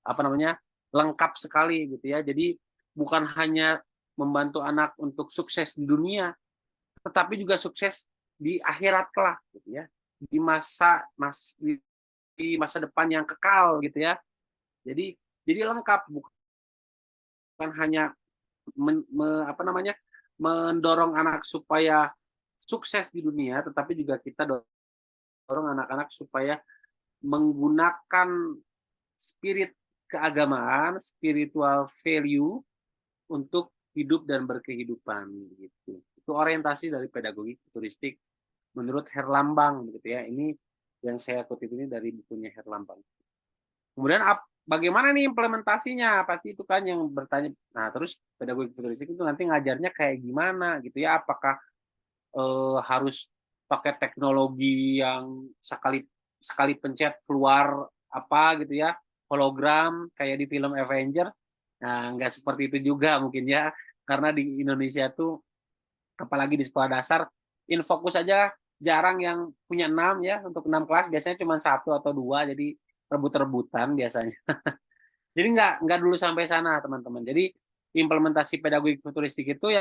apa namanya? Lengkap sekali gitu ya. Jadi bukan hanya membantu anak untuk sukses di dunia, tetapi juga sukses di akhirat kelak gitu ya. Di masa depan yang kekal gitu ya. Jadi lengkap, bukan hanya mendorong anak supaya sukses di dunia, tetapi juga kita dorong anak-anak supaya menggunakan spirit keagamaan, spiritual value untuk hidup dan berkehidupan gitu. Itu orientasi dari pedagogi futuristik menurut Herlambang gitu ya. Ini yang saya kutip ini dari bukunya Herlambang. Kemudian bagaimana nih implementasinya? Pasti itu kan yang bertanya. Nah, terus pedagogi futuristik itu nanti ngajarnya kayak gimana gitu ya? Apakah harus pakai teknologi yang sekali pencet keluar apa gitu ya, hologram kayak di film Avenger? Nah, nggak seperti itu juga mungkin ya, karena di Indonesia tuh apalagi di sekolah dasar, Infokus aja jarang yang punya 6 ya, untuk 6 kelas biasanya cuma 1 atau 2, jadi rebut-rebutan biasanya. Jadi nggak dulu sampai sana teman-teman. Jadi implementasi pedagogi futuristik itu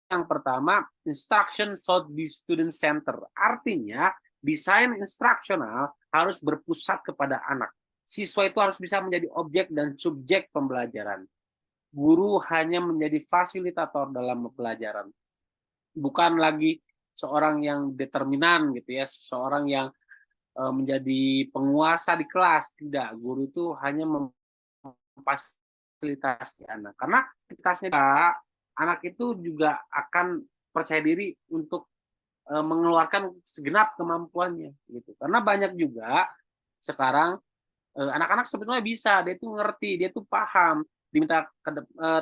yang pertama, instruction should be student center. Artinya, desain instruksional harus berpusat kepada anak. Siswa itu harus bisa menjadi objek dan subjek pembelajaran. Guru hanya menjadi fasilitator dalam pembelajaran. Bukan lagi seorang yang determinan gitu ya, seorang yang menjadi penguasa di kelas. Tidak, guru itu hanya memfasilitasi anak. Karena aktivitasnya anak itu juga akan percaya diri untuk mengeluarkan segenap kemampuannya gitu. Karena banyak juga sekarang anak-anak sebetulnya bisa, dia tuh ngerti, dia tuh paham,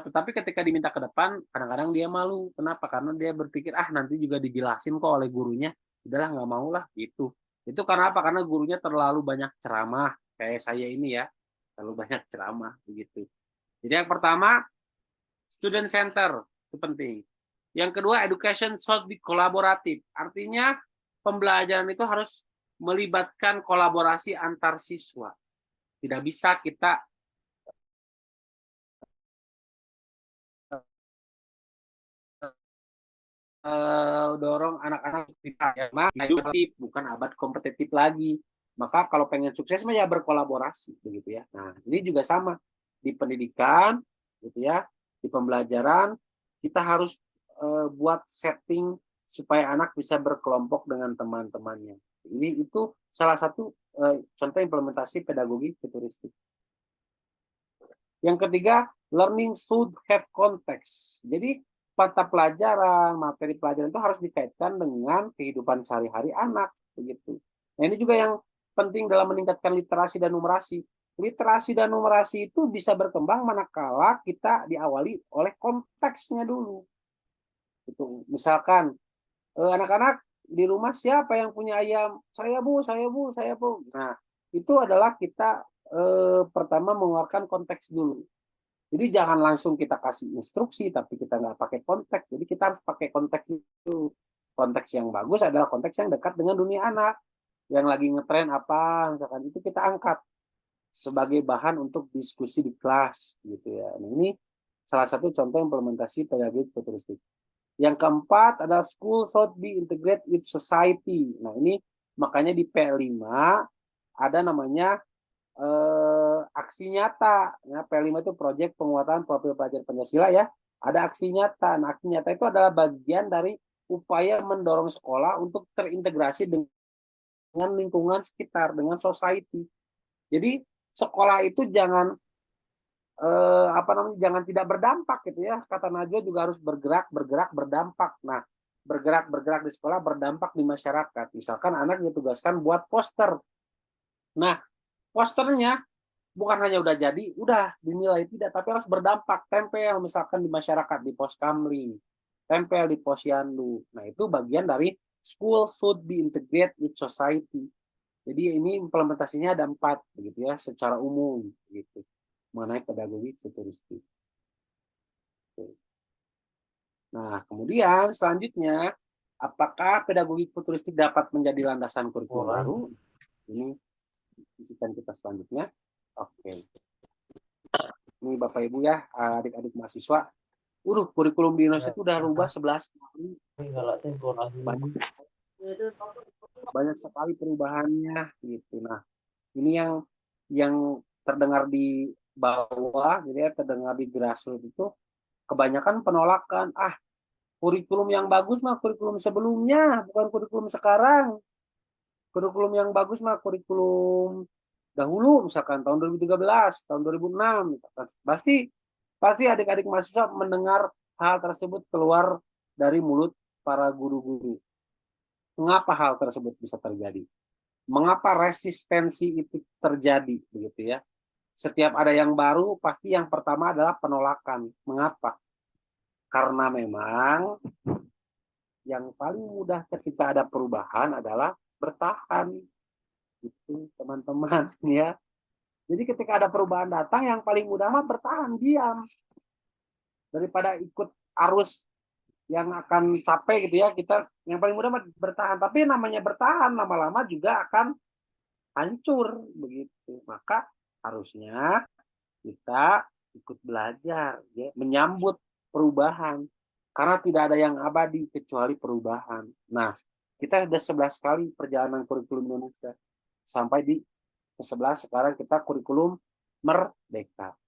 tetapi ketika diminta ke depan kadang-kadang dia malu. Kenapa? Karena dia berpikir nanti juga dijelasin kok oleh gurunya, udahlah nggak mau lah gitu. Itu karena apa? Karena gurunya terlalu banyak ceramah kayak saya ini ya, terlalu banyak ceramah begitu. Jadi yang pertama, student center itu penting. Yang kedua, education should be kolaboratif. Artinya pembelajaran itu harus melibatkan kolaborasi antar siswa. Tidak bisa kita dorong anak-anak bukan abad kompetitif lagi. Maka kalau pengen sukses mah ya berkolaborasi begitu ya. Nah, ini juga sama di pendidikan gitu ya, di pembelajaran kita harus buat setting supaya anak bisa berkelompok dengan teman-temannya. Ini itu salah satu contoh implementasi pedagogi futuristik. Yang ketiga, learning should have context. Jadi mata pelajaran, materi pelajaran itu harus dikaitkan dengan kehidupan sehari-hari anak begitu. Nah, ini juga yang penting dalam meningkatkan literasi dan numerasi. Literasi dan numerasi itu bisa berkembang manakala kita diawali oleh konteksnya dulu. Itu misalkan anak-anak di rumah siapa yang punya ayam? Saya bu, saya bu, saya bu. Nah, itu adalah kita pertama mengeluarkan konteks dulu. Jadi jangan langsung kita kasih instruksi, tapi kita nggak pakai konteks. Jadi kita harus pakai konteks itu. Konteks yang bagus adalah konteks yang dekat dengan dunia anak. Yang lagi ngetren apa, misalkan itu kita angkat sebagai bahan untuk diskusi di kelas. Gitu ya. Nah, ini salah satu contoh implementasi pedagogi futuristik. Yang keempat adalah school should be integrated with society. Nah, ini makanya di P5 ada namanya aksi nyata ya. P5 itu proyek penguatan profil pelajar Pancasila ya. ada aksi nyata. Nah, aksi nyata itu adalah bagian dari upaya mendorong sekolah untuk terintegrasi dengan lingkungan sekitar, dengan society. Jadi sekolah itu jangan jangan tidak berdampak gitu ya. Kata Najwa juga harus bergerak berdampak. Nah, bergerak di sekolah berdampak di masyarakat. Misalkan anak ditugaskan buat poster. Nah, posternya bukan hanya udah jadi, udah dinilai tidak, tapi harus berdampak, tempel misalkan di masyarakat, di pos kamling, tempel di posyandu. Nah, itu bagian dari school should be integrated with society. Jadi ini implementasinya ada 4 begitu ya, secara umum gitu, mengenai pedagogi futuristik. Nah, kemudian selanjutnya, apakah pedagogi futuristik dapat menjadi landasan kurikulum baru? Ini visitan kita selanjutnya. Oke. Ini Bapak Ibu ya, adik-adik mahasiswa. Kurikulum di Indonesia itu udah rubah 11 kali. Banyak sekali perubahannya gitu. Nah, ini yang terdengar di bawah, jadi terdengar di grassroots itu kebanyakan penolakan. Kurikulum yang bagus mah kurikulum sebelumnya, bukan kurikulum sekarang. Kurikulum yang bagus mah kurikulum dahulu, misalkan tahun 2013, tahun 2006, misalkan. Pasti adik-adik mahasiswa mendengar hal tersebut keluar dari mulut para guru-guru. Mengapa hal tersebut bisa terjadi? Mengapa resistensi itu terjadi, begitu ya? Setiap ada yang baru, pasti yang pertama adalah penolakan. Mengapa? Karena memang yang paling mudah ketika ada perubahan adalah bertahan, itu teman-teman ya. Jadi ketika ada perubahan datang, yang paling mudah mah bertahan, diam, daripada ikut arus yang akan capek gitu ya. Kita yang paling mudah mah bertahan, tapi namanya bertahan lama-lama juga akan hancur begitu. Maka harusnya kita ikut belajar ya, menyambut perubahan, karena tidak ada yang abadi kecuali perubahan. Nah, kita sudah 11 kali perjalanan kurikulum Indonesia sampai di ke-11 sekarang kita kurikulum merdeka.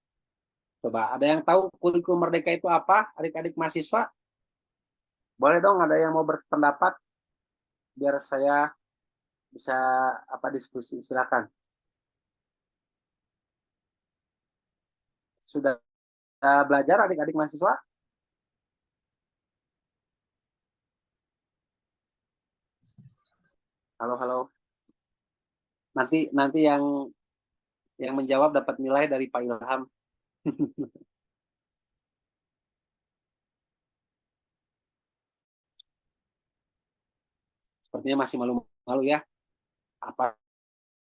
Coba ada yang tahu kurikulum merdeka itu apa, adik-adik mahasiswa? Boleh dong, ada yang mau berpendapat biar saya bisa diskusi, silakan. Sudah belajar adik-adik mahasiswa? Halo. Nanti yang menjawab dapat nilai dari Pak Ilham. Sepertinya masih malu-malu ya. Apa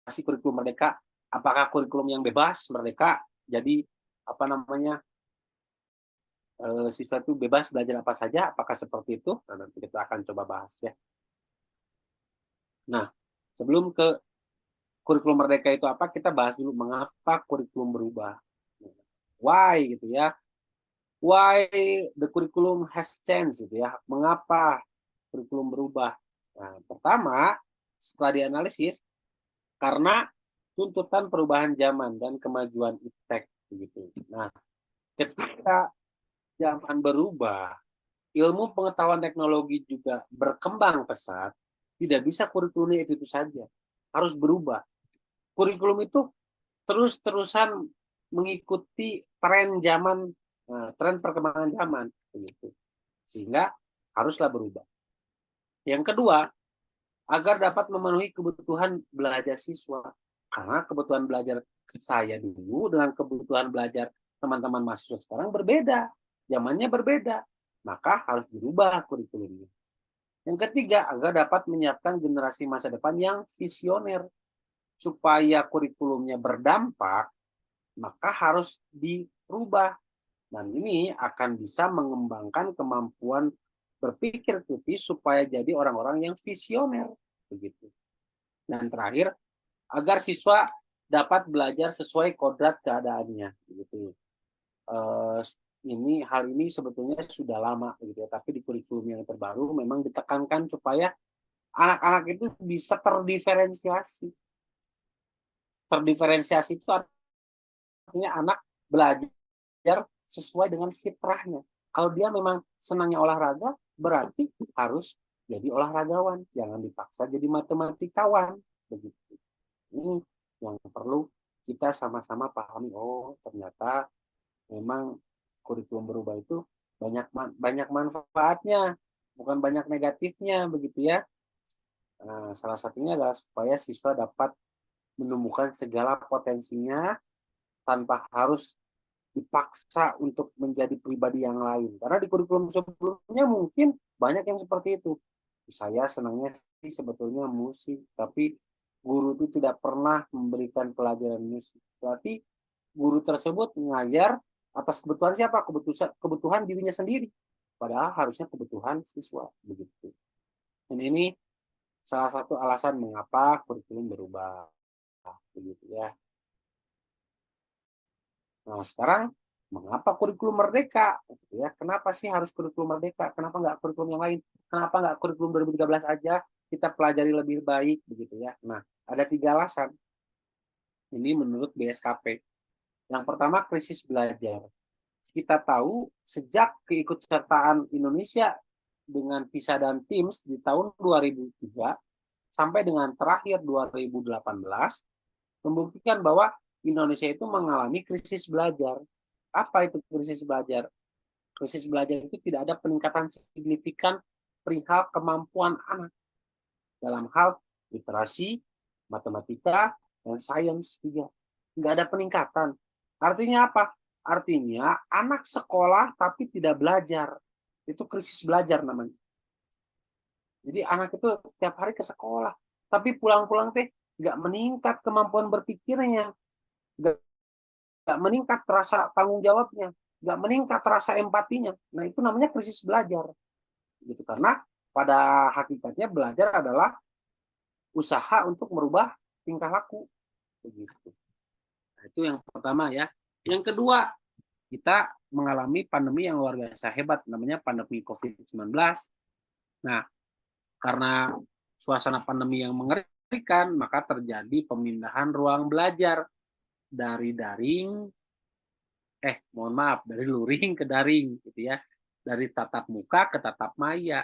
sih kurikulum merdeka? Apakah kurikulum yang bebas merdeka? Jadi siswa itu bebas belajar apa saja? Apakah seperti itu? Nah, nanti kita akan coba bahas ya. Nah, sebelum ke kurikulum merdeka itu apa, kita bahas dulu mengapa kurikulum berubah. Why gitu ya. Why the curriculum has changed gitu ya. Mengapa kurikulum berubah? Nah, pertama, setelah dianalisis, karena tuntutan perubahan zaman dan kemajuan iptek begitu. Nah, ketika zaman berubah, ilmu pengetahuan teknologi juga berkembang pesat, tidak bisa kurikulumnya itu saja, harus berubah. Kurikulum itu terus-terusan mengikuti tren zaman, tren perkembangan zaman begitu. Sehingga haruslah berubah. Yang kedua, agar dapat memenuhi kebutuhan belajar siswa. Karena kebutuhan belajar saya dulu dengan kebutuhan belajar teman-teman mahasiswa sekarang berbeda. Zamannya berbeda. Maka harus dirubah kurikulumnya. Yang ketiga, agar dapat menyiapkan generasi masa depan yang visioner. Supaya kurikulumnya berdampak, maka harus dirubah. Dan ini akan bisa mengembangkan kemampuan berpikir kritis supaya jadi orang-orang yang visioner. Begitu. Dan terakhir, agar siswa dapat belajar sesuai kodrat keadaannya. Begitu. Hal ini sebetulnya sudah lama, gitu ya. Tapi di kurikulum yang terbaru memang ditekankan supaya anak-anak itu bisa terdiferensiasi. Terdiferensiasi itu artinya anak belajar sesuai dengan fitrahnya. Kalau dia memang senangnya olahraga, berarti harus jadi olahragawan, jangan dipaksa jadi matematikawan. Begitu. Ini yang perlu kita sama-sama pahami. Oh, ternyata memang kurikulum berubah itu banyak manfaatnya, bukan banyak negatifnya, begitu ya. Nah, salah satunya adalah supaya siswa dapat menemukan segala potensinya tanpa harus dipaksa untuk menjadi pribadi yang lain. Karena di kurikulum sebelumnya mungkin banyak yang seperti itu. Saya senangnya sih sebetulnya musik, tapi guru itu tidak pernah memberikan pelajaran musik. Berarti guru tersebut mengajar atas kebutuhan siapa? Kebutuhan dirinya sendiri. Padahal harusnya kebutuhan siswa. Begitu. Dan ini salah satu alasan mengapa kurikulum berubah. Begitu ya. Nah, sekarang mengapa kurikulum merdeka? Ya, kenapa sih harus kurikulum merdeka? Kenapa nggak kurikulum yang lain? Kenapa nggak kurikulum 2013 aja kita pelajari lebih baik begitu ya? Nah, ada 3 alasan. Ini menurut BSKP. Yang pertama, krisis belajar. Kita tahu sejak keikutsertaan Indonesia dengan PISA dan TIMSS di tahun 2003 sampai dengan terakhir 2018 membuktikan bahwa Indonesia itu mengalami krisis belajar. Apa itu krisis belajar? Krisis belajar itu tidak ada peningkatan signifikan perihal kemampuan anak dalam hal literasi, matematika, dan sains juga. Tidak ada peningkatan. Artinya apa? Artinya anak sekolah tapi tidak belajar. Itu krisis belajar namanya. Jadi anak itu tiap hari ke sekolah, tapi pulang-pulang teh nggak meningkat kemampuan berpikirnya, nggak meningkat rasa tanggung jawabnya, nggak meningkat rasa empatinya. Nah itu namanya krisis belajar. Gitu. Karena pada hakikatnya belajar adalah usaha untuk merubah tingkah laku. Begitu. Nah, itu yang pertama ya. Yang kedua, kita mengalami pandemi yang luar biasa hebat, namanya pandemi COVID-19. Nah, karena suasana pandemi yang mengerikan, maka terjadi pemindahan ruang belajar dari daring, dari luring ke daring, gitu ya, dari tatap muka ke tatap maya.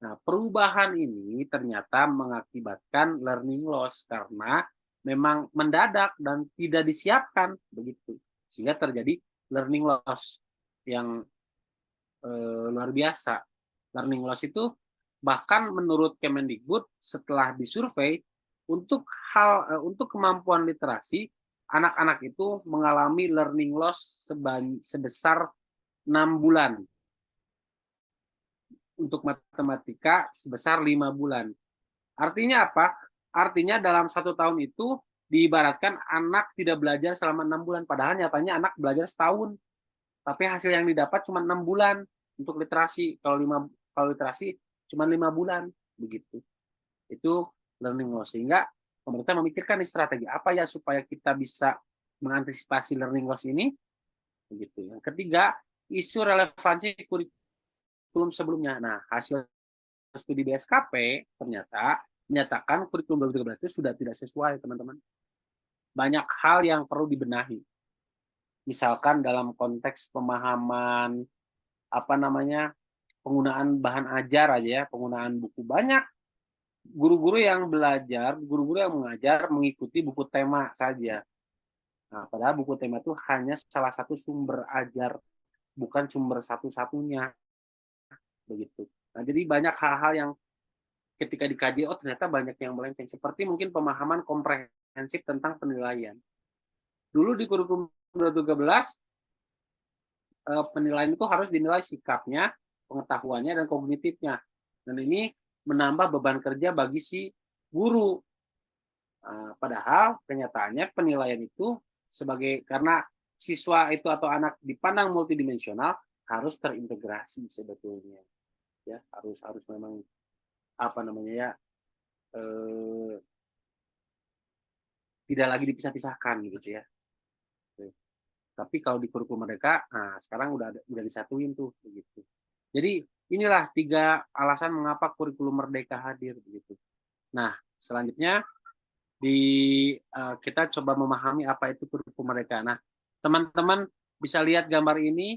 Nah, perubahan ini ternyata mengakibatkan learning loss karena memang mendadak dan tidak disiapkan begitu, sehingga terjadi learning loss yang luar biasa. Learning loss itu bahkan menurut Kemendikbud setelah disurvei untuk kemampuan literasi anak-anak itu mengalami learning loss sebesar 6 bulan. Untuk matematika sebesar 5 bulan. Artinya apa? Artinya dalam 1 tahun itu diibaratkan anak tidak belajar selama 6 bulan. Padahal nyatanya anak belajar setahun. Tapi hasil yang didapat cuma 6 bulan untuk literasi. Kalau literasi cuma 5 bulan. Begitu. Itu learning loss. Sehingga pemerintah memikirkan strategi apa ya supaya kita bisa mengantisipasi learning loss ini. Begitu. Yang ketiga, isu relevansi kurikulum sebelumnya. Nah, hasil studi BSKP ternyata menyatakan kurikulum 2013 itu sudah tidak sesuai, teman-teman. Banyak hal yang perlu dibenahi. Misalkan dalam konteks pemahaman penggunaan bahan ajar aja ya, penggunaan buku. Banyak guru-guru yang belajar, guru-guru yang mengajar mengikuti buku tema saja. Nah, padahal buku tema itu hanya salah satu sumber ajar, bukan sumber satu-satunya. Begitu. Nah, jadi banyak hal-hal yang ketika dikaji, ternyata banyak yang melenceng. Seperti mungkin pemahaman komprehensif tentang penilaian. Dulu di kurikulum 2013, penilaian itu harus dinilai sikapnya, pengetahuannya, dan kognitifnya. Dan ini menambah beban kerja bagi si guru. Padahal kenyataannya penilaian itu karena siswa itu atau anak dipandang multidimensional harus terintegrasi sebetulnya. Ya, harus memang tidak lagi dipisah-pisahkan gitu ya. Tapi kalau di kurikulum mereka, sekarang udah disatuin tuh begitu. Jadi inilah 3 alasan mengapa kurikulum merdeka hadir begitu. Nah, selanjutnya kita coba memahami apa itu kurikulum merdeka. Nah, teman-teman bisa lihat gambar ini.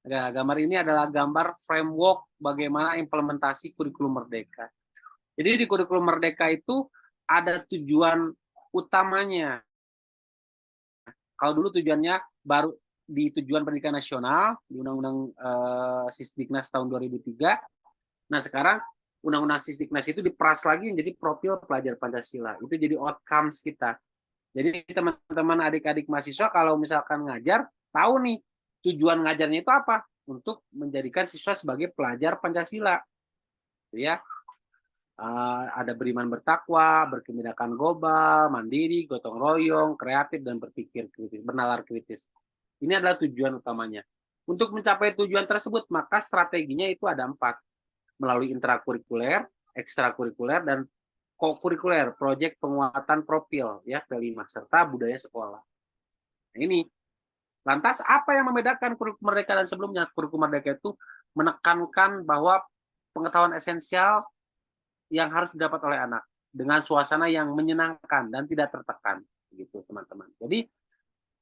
Nah, gambar ini adalah gambar framework bagaimana implementasi kurikulum Merdeka. Jadi di kurikulum Merdeka itu ada tujuan utamanya. Kalau dulu tujuannya baru di tujuan pendidikan nasional di Undang-Undang Sisdiknas tahun 2003. Nah sekarang Undang-Undang Sisdiknas itu diperas lagi menjadi profil pelajar Pancasila. Itu jadi outcomes kita. Jadi teman-teman adik-adik mahasiswa kalau misalkan ngajar, tahu nih tujuan ngajarnya itu apa? Untuk menjadikan siswa sebagai pelajar Pancasila. Ya, ada beriman bertakwa, berkebinekaan global, mandiri, gotong royong, kreatif, dan berpikir kritis, bernalar kritis. Ini adalah tujuan utamanya. Untuk mencapai tujuan tersebut, maka strateginya itu ada 4. Melalui intrakurikuler, ekstrakurikuler, dan kokurikuler, proyek penguatan profil, ya P5, serta budaya sekolah. Nah, ini. Lantas apa yang membedakan kurikulum Merdeka dan sebelumnya? Kurikulum Merdeka itu menekankan bahwa pengetahuan esensial yang harus didapat oleh anak dengan suasana yang menyenangkan dan tidak tertekan, gitu teman-teman. Jadi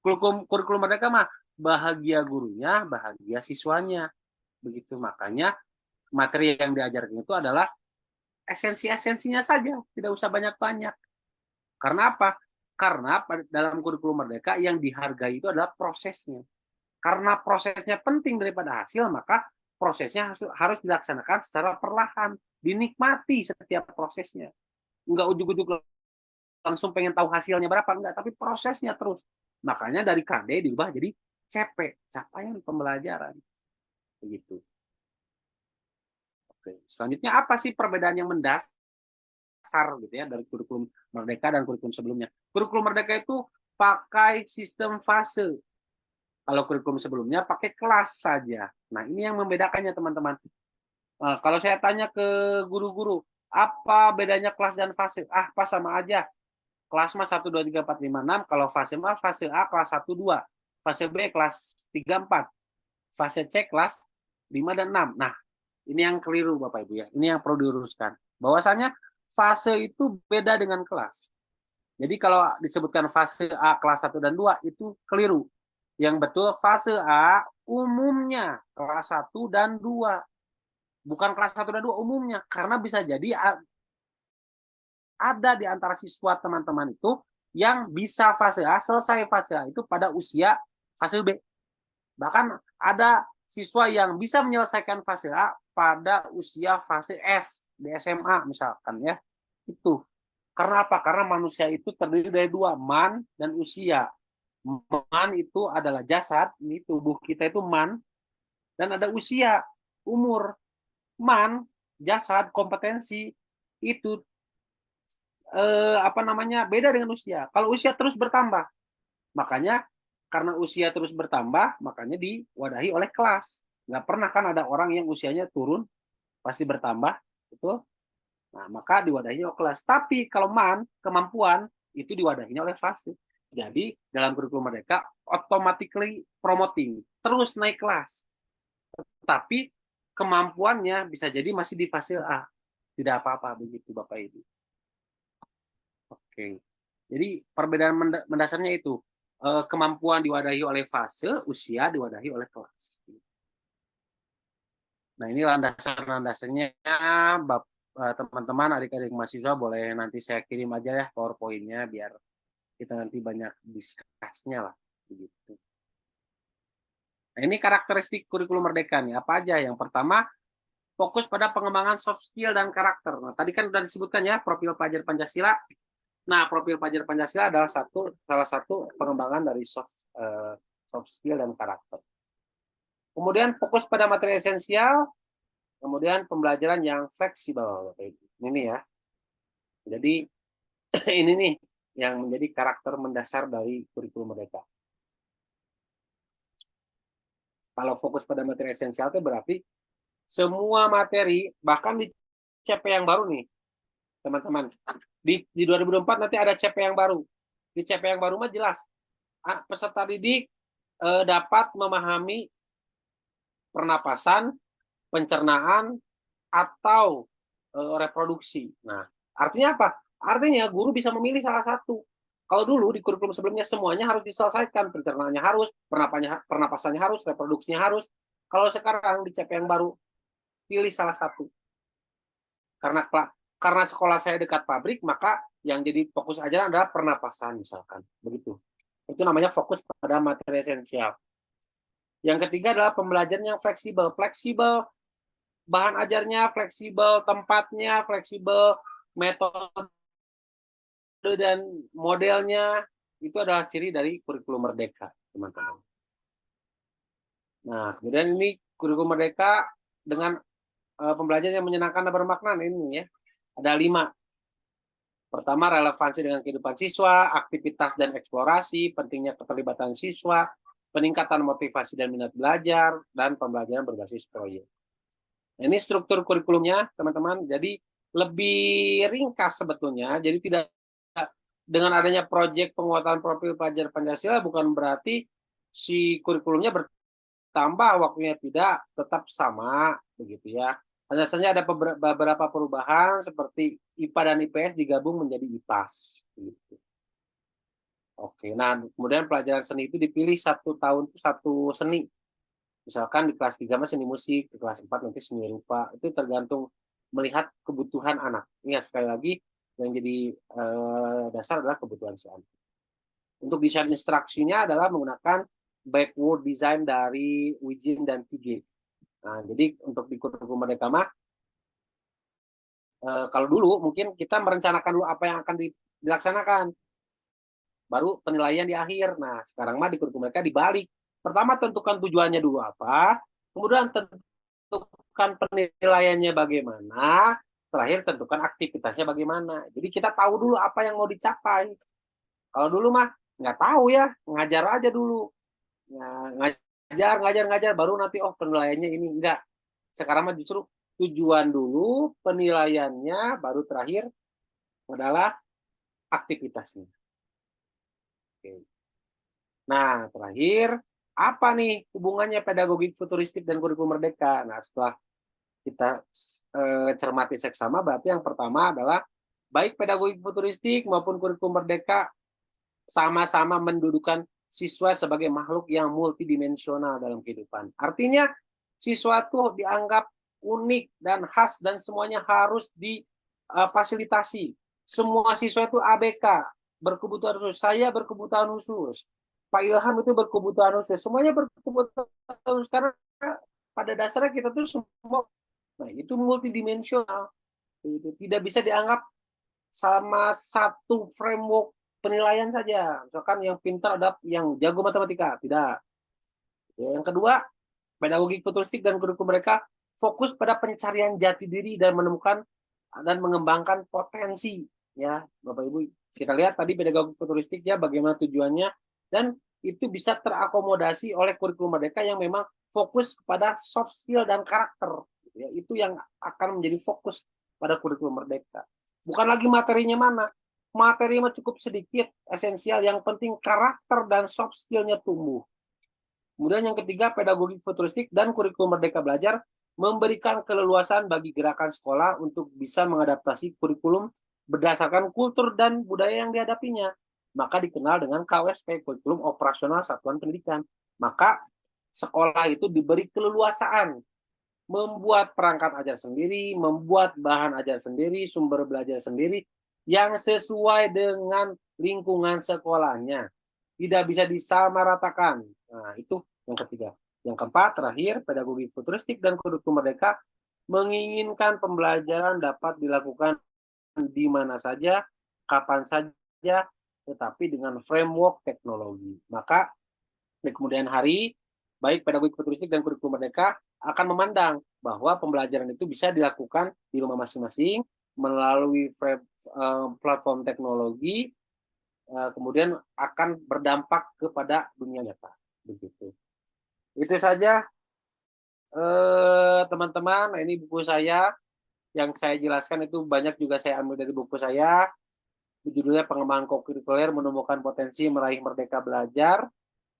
kurikulum Merdeka mah bahagia gurunya, bahagia siswanya, begitu. Makanya materi yang diajarkan itu adalah esensi-esensinya saja, tidak usah banyak-banyak. Karena apa? Karena dalam kurikulum Merdeka yang dihargai itu adalah prosesnya. Karena prosesnya penting daripada hasil, maka prosesnya harus dilaksanakan secara perlahan, dinikmati setiap prosesnya. Enggak ujuk-ujuk langsung pengen tahu hasilnya berapa, enggak, tapi prosesnya terus. Makanya dari KD diubah jadi CP, capaian pembelajaran. Begitu. Oke. Selanjutnya apa sih perbedaan yang mendasar gitu ya dari kurikulum Merdeka dan kurikulum sebelumnya? Kurikulum Merdeka itu pakai sistem fase. Kalau kurikulum sebelumnya pakai kelas saja. Nah, ini yang membedakannya teman-teman. Kalau saya tanya ke guru-guru, apa bedanya kelas dan fase? Ah, pas sama aja. Kelas mah 1, 2, 3, 4, 5, 6. Kalau fase mah fase A kelas 1, 2. Fase B kelas 3, 4. Fase C kelas 5 dan 6. Nah, ini yang keliru Bapak Ibu ya. Ini yang perlu diluruskan. Bahwasanya fase itu beda dengan kelas. Jadi kalau disebutkan fase A kelas 1 dan 2 itu keliru. Yang betul fase A umumnya kelas 1 dan 2. Bukan kelas 1 dan 2 umumnya. Karena bisa jadi ada di antara siswa teman-teman itu yang bisa fase A, selesai fase A itu pada usia fase B. Bahkan ada siswa yang bisa menyelesaikan fase A pada usia fase F di SMA misalkan ya. Itu. Karena apa? Karena manusia itu terdiri dari 2, man dan usia. Man itu adalah jasad, ini tubuh kita itu man, dan ada usia, umur. Man, jasad, kompetensi itu beda dengan usia. Kalau usia terus bertambah, makanya karena usia terus bertambah, makanya diwadahi oleh kelas. Nggak pernah kan ada orang yang usianya turun, pasti bertambah, betul? Nah, maka diwadahinya oleh kelas. Tapi kalau kemampuan, itu diwadahinya oleh fase. Jadi, dalam kurikulum Merdeka, automatically promoting, terus naik kelas. Tapi kemampuannya bisa jadi masih di fase A. Tidak apa-apa, begitu Bapak Ibu. Oke. Jadi, perbedaan mendasarnya itu, kemampuan diwadahi oleh fase, usia diwadahi oleh kelas. Nah, ini landasan-landasannya, teman-teman, adik-adik mahasiswa boleh nanti saya kirim aja ya PowerPoint-nya biar kita nanti banyak diskusnya lah. Begitu. Nah, ini karakteristik kurikulum Merdeka nih. Apa aja? Yang pertama, fokus pada pengembangan soft skill dan karakter. Nah, tadi kan sudah disebutkan ya, profil pelajar Pancasila. Nah, profil pelajar Pancasila adalah salah satu pengembangan dari soft skill dan karakter. Kemudian fokus pada materi esensial, kemudian pembelajaran yang fleksibel. Ini ya. Jadi ini nih yang menjadi karakter mendasar dari kurikulum Merdeka. Kalau fokus pada materi esensial itu berarti semua materi, bahkan di CP yang baru nih, teman-teman. Di 2024 nanti ada CP yang baru. Di CP yang baru mah jelas, peserta didik dapat memahami pernapasan, pencernaan, atau reproduksi. Nah, artinya apa? Artinya guru bisa memilih salah satu. Kalau dulu di kurikulum sebelumnya semuanya harus diselesaikan, pencernaannya harus, pernapasannya harus, reproduksinya harus. Kalau sekarang di CP yang baru, pilih salah satu. Karena sekolah saya dekat pabrik, maka yang jadi fokus ajaran adalah pernapasan misalkan, begitu. Itu namanya fokus pada materi esensial. Yang ketiga adalah pembelajaran yang fleksibel. Fleksibel bahan ajarnya, fleksibel tempatnya, fleksibel metode dan modelnya. Itu adalah ciri dari kurikulum merdeka, teman-teman. Nah, kemudian ini kurikulum merdeka dengan pembelajaran yang menyenangkan dan bermakna ini ya. Ada 5. Pertama, relevansi dengan kehidupan siswa, aktivitas dan eksplorasi, pentingnya keterlibatan siswa, peningkatan motivasi dan minat belajar, dan pembelajaran berbasis proyek. Ini struktur kurikulumnya, teman-teman. Jadi lebih ringkas sebetulnya. Jadi tidak dengan adanya proyek penguatan profil pelajar Pancasila bukan berarti si kurikulumnya bertambah, waktunya tidak, tetap sama begitu ya. Hanya saja ada beberapa perubahan seperti IPA dan IPS digabung menjadi IPAS. Gitu. Oke, nah kemudian pelajaran seni itu dipilih 1 tahun itu 1 seni. Misalkan di kelas 3 seni musik, di kelas 4 nanti seni rupa. Itu tergantung melihat kebutuhan anak. Ingat sekali lagi, yang jadi dasar adalah kebutuhan si anak. Untuk desain instruksinya adalah menggunakan backward design dari Wijin dan Tige. Nah, jadi untuk di kurikulum Merdeka mah kalau dulu mungkin kita merencanakan dulu apa yang akan dilaksanakan, baru penilaian di akhir. Nah, sekarang mah di kurikulum mereka dibalik. Pertama tentukan tujuannya dulu apa, kemudian tentukan penilaiannya bagaimana, terakhir tentukan aktivitasnya bagaimana. Jadi kita tahu dulu apa yang mau dicapai. Kalau dulu mah nggak tahu ya, ngajar aja dulu. Nah, ngajar, baru nanti penilaiannya ini. Enggak. Sekarang mah justru tujuan dulu, penilaiannya, baru terakhir adalah aktivitasnya. Oke. Nah, terakhir, apa nih hubungannya pedagogik futuristik dan kurikulum merdeka? Nah, setelah kita cermati seksama, berarti yang pertama adalah baik pedagogik futuristik maupun kurikulum merdeka sama-sama mendudukan siswa sebagai makhluk yang multidimensional dalam kehidupan. Artinya, siswa itu dianggap unik dan khas dan semuanya harus difasilitasi. Semua siswa itu ABK, berkebutuhan khusus. Saya berkebutuhan khusus. Pak Ilham itu berkebutuhan khusus. Semuanya berkebutuhan khusus karena pada dasarnya kita tuh semua, nah itu multidimensional. Itu tidak bisa dianggap sama satu framework penilaian saja. Misalkan yang pintar ada yang jago matematika, tidak. Yang kedua, pedagogik futuristik dan kurikulum mereka fokus pada pencarian jati diri dan menemukan dan mengembangkan potensi. Ya, Bapak Ibu, kita lihat tadi pedagogik futuristik ya bagaimana tujuannya, dan itu bisa terakomodasi oleh kurikulum merdeka yang memang fokus kepada soft skill dan karakter. Ya, itu yang akan menjadi fokus pada kurikulum merdeka. Bukan lagi materinya mana. Materi mah cukup sedikit, esensial. Yang penting karakter dan soft skill-nya tumbuh. Kemudian yang ketiga, pedagogik futuristik dan kurikulum merdeka belajar memberikan keleluasan bagi gerakan sekolah untuk bisa mengadaptasi kurikulum berdasarkan kultur dan budaya yang dihadapinya. Maka dikenal dengan KOSP, kurikulum operasional satuan pendidikan. Maka sekolah itu diberi keleluasaan membuat perangkat ajar sendiri, membuat bahan ajar sendiri, sumber belajar sendiri yang sesuai dengan lingkungan sekolahnya. Tidak bisa disamaratakan. Nah, itu yang ketiga. Yang keempat, terakhir, pedagogi futuristik dan kurikulum merdeka menginginkan pembelajaran dapat dilakukan di mana saja, kapan saja, tetapi dengan framework teknologi. Maka di kemudian hari, baik pedagogi futuristik dan kurikulum merdeka akan memandang bahwa pembelajaran itu bisa dilakukan di rumah masing-masing melalui platform teknologi, kemudian akan berdampak kepada dunia nyata. Begitu. Itu saja teman-teman. Ini buku saya yang saya jelaskan itu banyak juga saya ambil dari buku saya. Judulnya Pengembangan Kurikuler Menemukan Potensi Meraih Merdeka Belajar.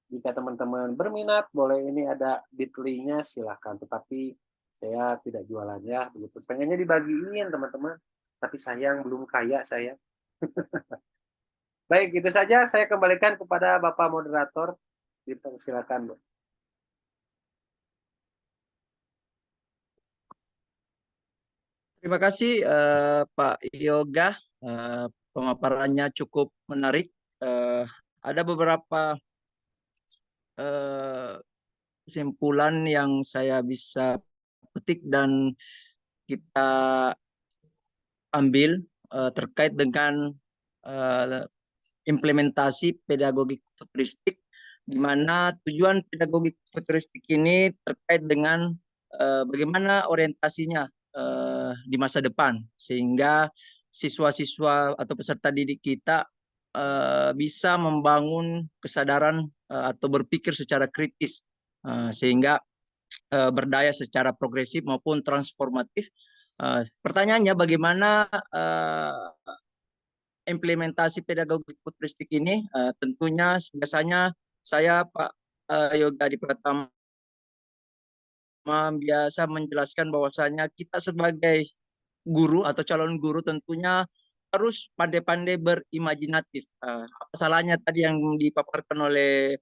Jika teman-teman berminat, boleh ini ada bit.ly-nya silahkan. Tetapi saya tidak jualan ya. Begitu. Pengennya dibagiin teman-teman. Tapi sayang belum kaya saya. Baik, itu saja. Saya kembalikan kepada Bapak Moderator. Silakan, Bu. Terima kasih Pak Yoga. Pemaparannya cukup menarik. Ada beberapa kesimpulan yang saya bisa petik dan kita ambil terkait dengan eh, implementasi pedagogik futuristik, di mana tujuan pedagogik futuristik ini terkait dengan bagaimana orientasinya di masa depan, sehingga siswa-siswa atau peserta didik kita bisa membangun kesadaran atau berpikir secara kritis, sehingga berdaya secara progresif maupun transformatif. Pertanyaannya, bagaimana implementasi pedagogi futuristik ini? Tentunya biasanya saya Pak Yoga Adi Pratama biasa menjelaskan bahwasanya kita sebagai guru atau calon guru tentunya harus pandai-pandai berimajinatif. Apa salahnya tadi yang dipaparkan oleh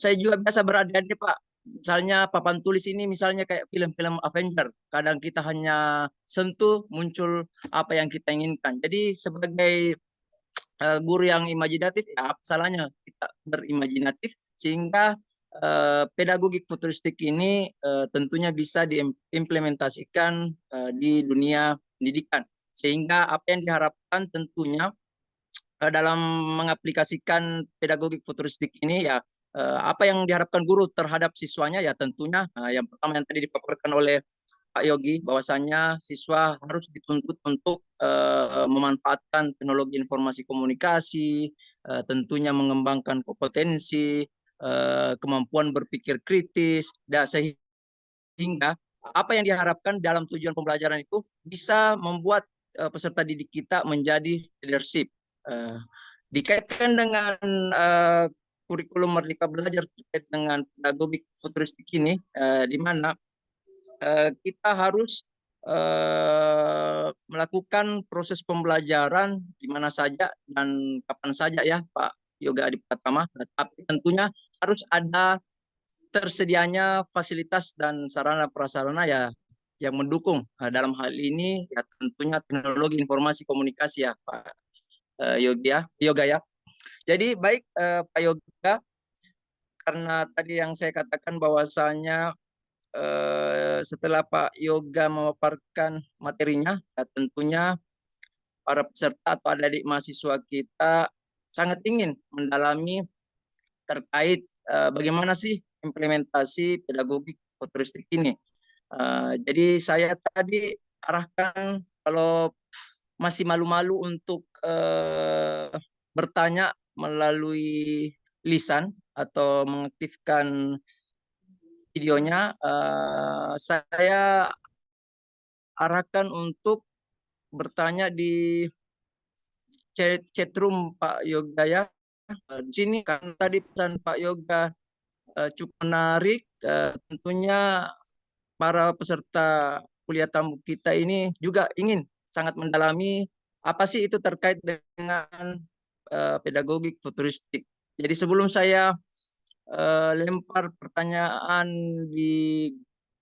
saya juga biasa berada-ada Pak. Misalnya papan tulis ini misalnya kayak film-film Avenger. Kadang kita hanya sentuh muncul apa yang kita inginkan. Jadi sebagai guru yang imajinatif, ya apa salahnya kita berimajinatif sehingga pedagogik futuristik ini tentunya bisa diimplementasikan di dunia pendidikan, sehingga apa yang diharapkan tentunya dalam mengaplikasikan pedagogik futuristik ini ya apa yang diharapkan guru terhadap siswanya ya tentunya yang pertama yang tadi dipaparkan oleh Pak Yogi, bahwasannya siswa harus dituntut untuk memanfaatkan teknologi informasi komunikasi, tentunya mengembangkan kompetensi, kemampuan berpikir kritis, dan sehingga apa yang diharapkan dalam tujuan pembelajaran itu bisa membuat peserta didik kita menjadi leadership. Dikaitkan dengan kurikulum Merdeka Belajar terkait dengan pedagogik futuristik ini, di mana kita harus melakukan proses pembelajaran di mana saja dan kapan saja ya Pak Yoga Adi Pratama, tapi tentunya harus ada tersedianya fasilitas dan sarana prasarana ya yang mendukung. Dalam hal ini ya tentunya teknologi informasi komunikasi ya Pak Yoga ya. Jadi baik Pak Yoga, karena tadi yang saya katakan bahwasanya setelah Pak Yoga memaparkan materinya, ya tentunya para peserta atau adik-adik mahasiswa kita sangat ingin mendalami terkait bagaimana sih implementasi pedagogik futuristik ini. Jadi saya tadi arahkan kalau masih malu-malu untuk bertanya melalui lisan atau mengaktifkan videonya, saya arahkan untuk bertanya di chat room Pak Yoga ya. Di sini kan tadi pesan Pak Yoga cukup menarik. Tentunya para peserta kuliah tamu kita ini juga ingin sangat mendalami apa sih itu terkait dengan pedagogik futuristik. Jadi sebelum saya lempar pertanyaan di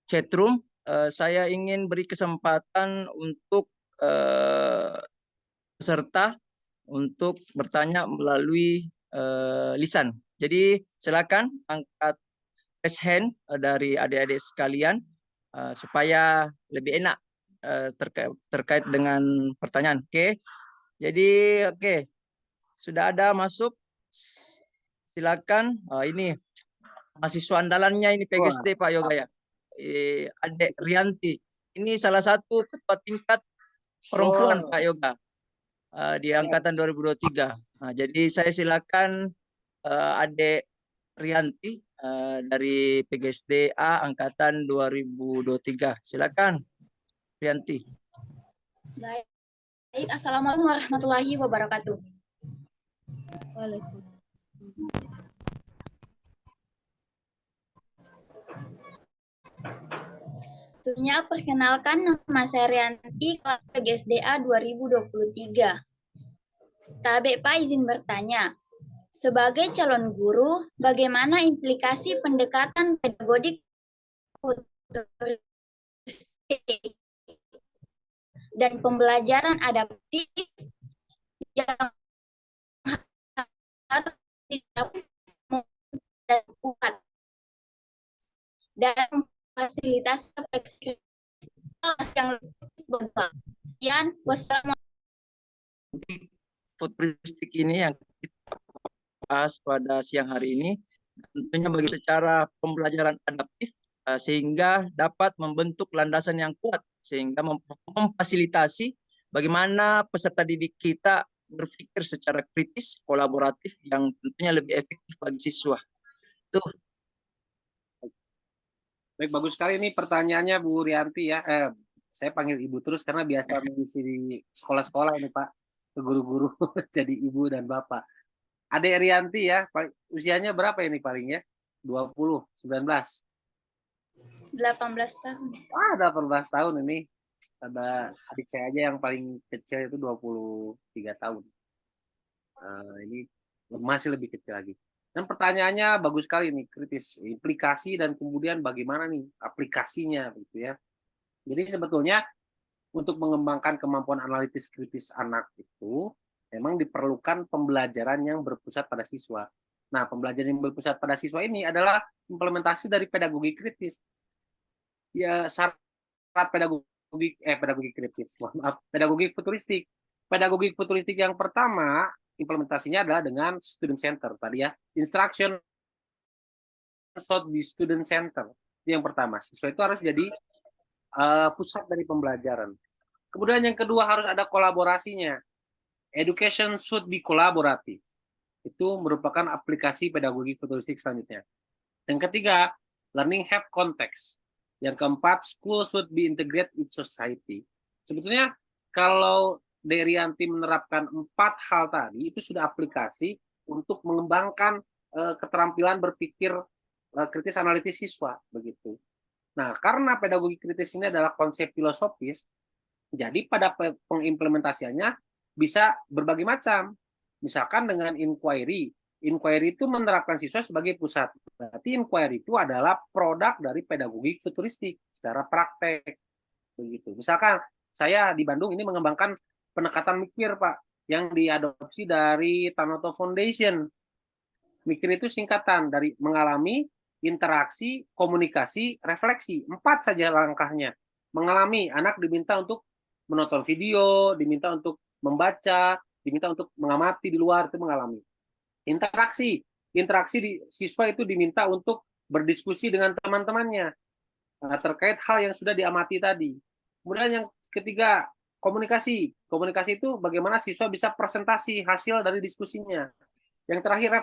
chat room, saya ingin beri kesempatan untuk peserta untuk bertanya melalui lisan. Jadi silakan angkat raise hand dari adik-adik sekalian supaya lebih enak terkait dengan pertanyaan. Oke. Jadi oke, sudah ada masuk. Silakan. Ini mahasiswa andalannya ini PGSD Pak Yoga ya. Adek Rianti. Ini salah satu ketua tingkat perempuan Pak Yoga di angkatan 2023. Jadi saya silakan Adek Rianti dari PGSD A angkatan 2023. Silakan Rianti. Baik, Assalamualaikum warahmatullahi wabarakatuh. Waalaikumsalam. Tentunya perkenalkan, nama saya Rianti, kelas PGSDA 2023. Tabek Pak izin bertanya, sebagai calon guru, bagaimana implikasi pendekatan pedagogik futuristik dan pembelajaran adaptif yang harus dilakukan dan memfasilitasi fleksibilitas yang lebih berkembang. Sekian, wassalamualaikum. Futuristik ini yang kita bahas pada siang hari ini tentunya bagi secara pembelajaran adaptif sehingga dapat membentuk landasan yang kuat sehingga memfasilitasi bagaimana peserta didik kita berpikir secara kritis, kolaboratif yang tentunya lebih efektif bagi siswa. Tuh. Baik, bagus sekali nih pertanyaannya Bu Rianti ya. Saya panggil Ibu terus karena biasa mengisi di sekolah-sekolah ini Pak, ke guru-guru jadi Ibu dan Bapak. Adek Rianti ya, usianya berapa ini paling ya? 20, 19? 18 tahun. Wah, 18 tahun ini. Ada adik saya aja yang paling kecil itu 23 tahun. Ini masih lebih kecil lagi. Dan pertanyaannya bagus sekali nih, kritis. Implikasi dan kemudian bagaimana nih aplikasinya gitu ya. Jadi sebetulnya untuk mengembangkan kemampuan analitis kritis anak itu memang diperlukan pembelajaran yang berpusat pada siswa. Nah, pembelajaran yang berpusat pada siswa ini adalah implementasi dari pedagogi kritis. Ya, syarat pedagogi kritis, maaf, pedagogi futuristik. Pedagogi futuristik yang pertama implementasinya adalah dengan student center tadi ya. Instruction should be student center. Itu yang pertama. Siswa itu harus jadi pusat dari pembelajaran. Kemudian yang kedua harus ada kolaborasinya. Education should be collaborative. Itu merupakan aplikasi pedagogi futuristik selanjutnya. Yang ketiga, learning have context. Yang keempat, school should be integrated with society. Sebetulnya kalau Derianti menerapkan 4 hal tadi, itu sudah aplikasi untuk mengembangkan keterampilan berpikir kritis analitis siswa. Begitu. Nah, karena pedagogi kritis ini adalah konsep filosofis, jadi pada pengimplementasiannya bisa berbagai macam. Misalkan dengan inquiry. Inquiry itu menerapkan siswa sebagai pusat. Berarti inquiry itu adalah produk dari pedagogi futuristik secara praktek. Begitu. Misalkan saya di Bandung ini mengembangkan pendekatan mikir, Pak, yang diadopsi dari Tanoto Foundation. Mikir itu singkatan dari mengalami, interaksi, komunikasi, refleksi. 4 saja langkahnya. Mengalami, anak diminta untuk menonton video, diminta untuk membaca, diminta untuk mengamati di luar, itu mengalami. Interaksi di siswa itu diminta untuk berdiskusi dengan teman-temannya terkait hal yang sudah diamati tadi. Kemudian yang ketiga, komunikasi itu bagaimana siswa bisa presentasi hasil dari diskusinya. Yang terakhir,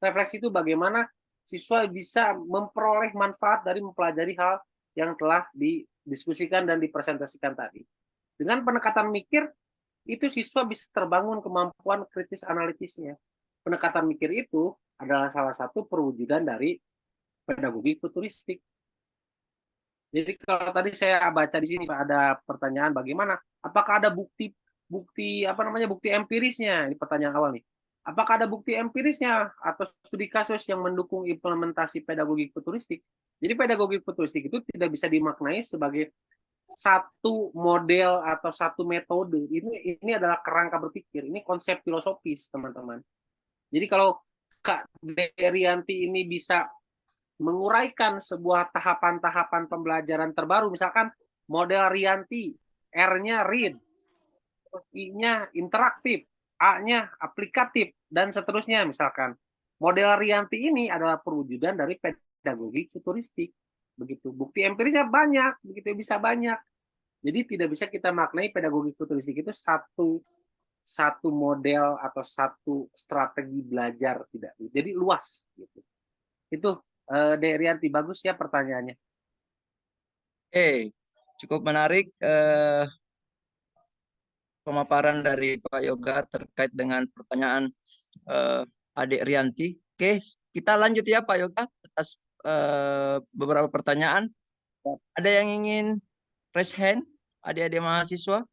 refleksi itu bagaimana siswa bisa memperoleh manfaat dari mempelajari hal yang telah didiskusikan dan dipresentasikan tadi. Dengan pendekatan mikir itu siswa bisa terbangun kemampuan kritis analitisnya. Pendekatan mikir itu adalah salah satu perwujudan dari pedagogi futuristik. Jadi kalau tadi saya baca di sini Pak, ada pertanyaan bagaimana? Apakah ada bukti empirisnya? Ini pertanyaan awal nih. Apakah ada bukti empirisnya atau studi kasus yang mendukung implementasi pedagogi futuristik? Jadi pedagogi futuristik itu tidak bisa dimaknai sebagai satu model atau satu metode. Ini adalah kerangka berpikir. Ini konsep filosofis, teman-teman. Jadi kalau Kak Derianti ini bisa menguraikan sebuah tahapan-tahapan pembelajaran terbaru, misalkan model Rianti, R-nya read, I-nya interaktif, A-nya aplikatif, dan seterusnya misalkan. Model Rianti ini adalah perwujudan dari pedagogi futuristik. Begitu. Bukti empirisnya banyak, begitu bisa banyak. Jadi tidak bisa kita maknai pedagogi futuristik itu satu model atau satu strategi belajar, tidak. Jadi luas gitu. Itu Derianti, bagus ya pertanyaannya. Cukup menarik pemaparan dari Pak Yoga terkait dengan pertanyaan Adik Rianti. Oke, kita lanjut ya Pak Yoga atas beberapa pertanyaan. Ada yang ingin raise hand, adik-adik mahasiswa?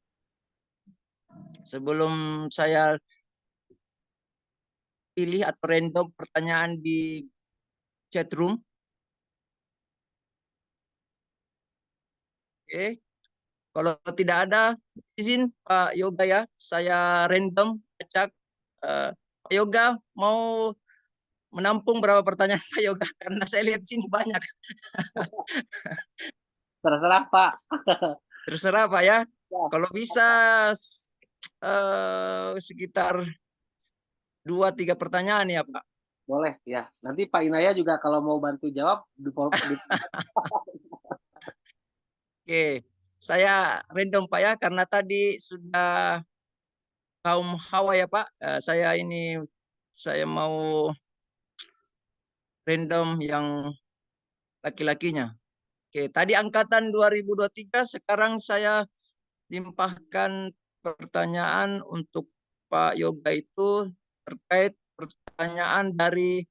Sebelum saya pilih atau random pertanyaan di chat room. Oke. Kalau tidak ada, izin Pak Yoga ya, saya random acak. Pak Yoga mau menampung berapa pertanyaan Pak Yoga? Karena saya lihat sini banyak. Terserah Pak. Terserah Pak ya. Ya, Kalau bisa sekitar 2-3 pertanyaan ya Pak. boleh ya. Nanti Pak Inaya juga kalau mau bantu jawab Oke, saya random Pak ya, karena tadi sudah kaum Hawa ya Pak. Saya mau random yang laki-lakinya. Oke, tadi angkatan 2023, sekarang saya limpahkan pertanyaan untuk Pak Yoga itu terkait pertanyaan dari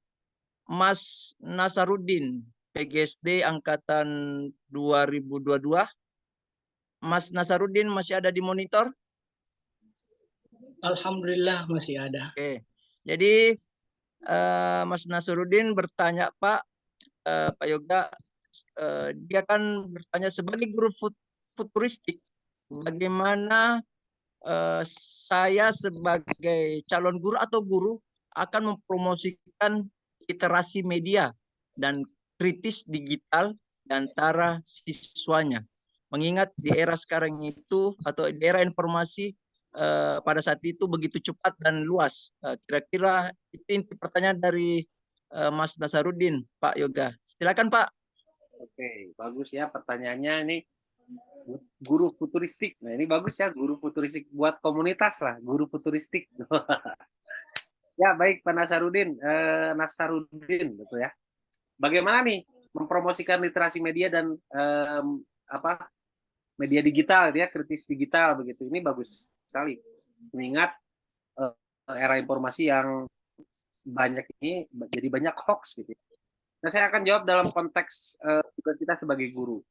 Mas Nasarudin, PGSD angkatan 2022. Mas Nasarudin masih ada di monitor? Alhamdulillah masih ada. Oke. Jadi Mas Nasarudin bertanya Pak Yoga, dia kan bertanya sebagai guru futuristik, bagaimana saya sebagai calon guru atau guru akan mempromosikan literasi media dan kritis digital di antara siswanya. Mengingat di era sekarang itu atau di era informasi pada saat itu begitu cepat dan luas. Kira-kira itu inti pertanyaan dari Mas Nasarudin, Pak Yoga. Silakan Pak. Oke, bagus ya pertanyaannya ini guru futuristik. Nah, ini bagus ya guru futuristik buat komunitas lah, guru futuristik. Ya, baik Pak Nasarudin, betul ya. Bagaimana nih mempromosikan literasi media dan media digital ya, kritis digital begitu. Ini bagus sekali. Mengingat era informasi yang banyak ini jadi banyak hoax gitu. Nah, saya akan jawab dalam konteks tugas kita sebagai guru.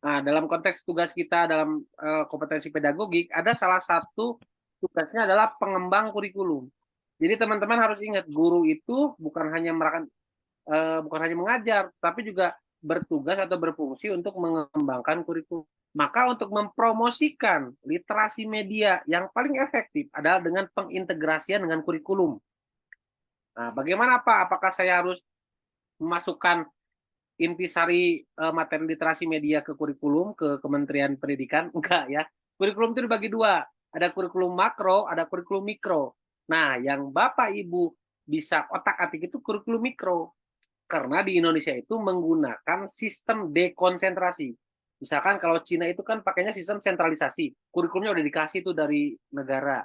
Nah, dalam konteks tugas kita dalam kompetensi pedagogik, ada salah satu tugasnya adalah pengembang kurikulum. Jadi teman-teman harus ingat, guru itu bukan hanya mengajar, tapi juga bertugas atau berfungsi untuk mengembangkan kurikulum. Maka untuk mempromosikan literasi media yang paling efektif adalah dengan pengintegrasian dengan kurikulum. Nah, bagaimana Pak? Apakah saya harus memasukkan intisari materi literasi media ke kurikulum, ke Kementerian Pendidikan? Enggak ya. Kurikulum itu dibagi dua. Ada kurikulum makro, ada kurikulum mikro. Nah, yang Bapak Ibu bisa otak-atik itu kurikulum mikro. Karena di Indonesia itu menggunakan sistem dekonsentrasi. Misalkan kalau Cina itu kan pakainya sistem sentralisasi. Kurikulumnya udah dikasih itu dari negara.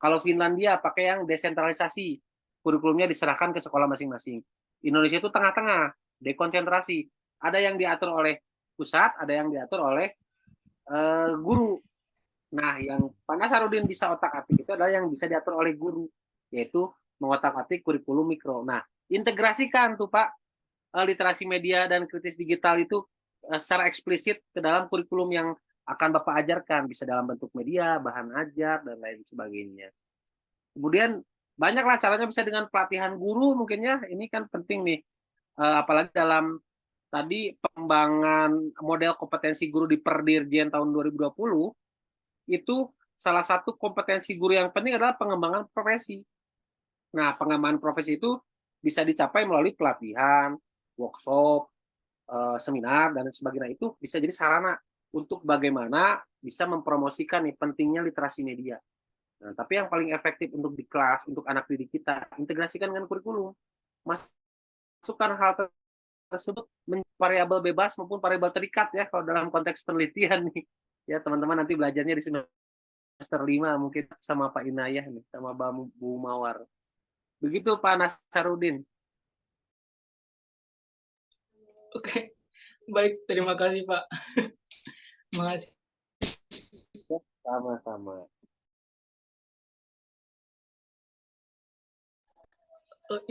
Kalau Finlandia pakai yang desentralisasi. Kurikulumnya diserahkan ke sekolah masing-masing. Indonesia itu tengah-tengah, dekonsentrasi. Ada yang diatur oleh pusat, ada yang diatur oleh guru. Nah, yang Pak Nasarudin bisa otak-atik itu adalah yang bisa diatur oleh guru, yaitu mengotak-atik kurikulum mikro. Nah, integrasikan tuh Pak literasi media dan kritis digital itu secara eksplisit ke dalam kurikulum yang akan Bapak ajarkan, bisa dalam bentuk media, bahan ajar, dan lain sebagainya. Kemudian banyaklah caranya, bisa dengan pelatihan guru mungkin ya, ini kan penting nih, apalagi dalam tadi pengembangan model kompetensi guru di Perdirjen tahun 2020, itu salah satu kompetensi guru yang penting adalah pengembangan profesi. Nah, pengembangan profesi itu bisa dicapai melalui pelatihan, workshop, seminar, dan sebagainya. Itu bisa jadi sarana untuk bagaimana bisa mempromosikan nih pentingnya literasi media. Nah, tapi yang paling efektif untuk di kelas, untuk anak didik kita, integrasikan dengan kurikulum. Masukkan hal tersebut variabel bebas maupun variabel terikat ya, kalau dalam konteks penelitian nih. Ya, teman-teman nanti belajarnya di semester 5 mungkin sama Pak Inayah nih, sama Bu Mawar. Begitu Pak Nasarudin. Oke, baik. Terima kasih Pak. Terima kasih. Sama-sama.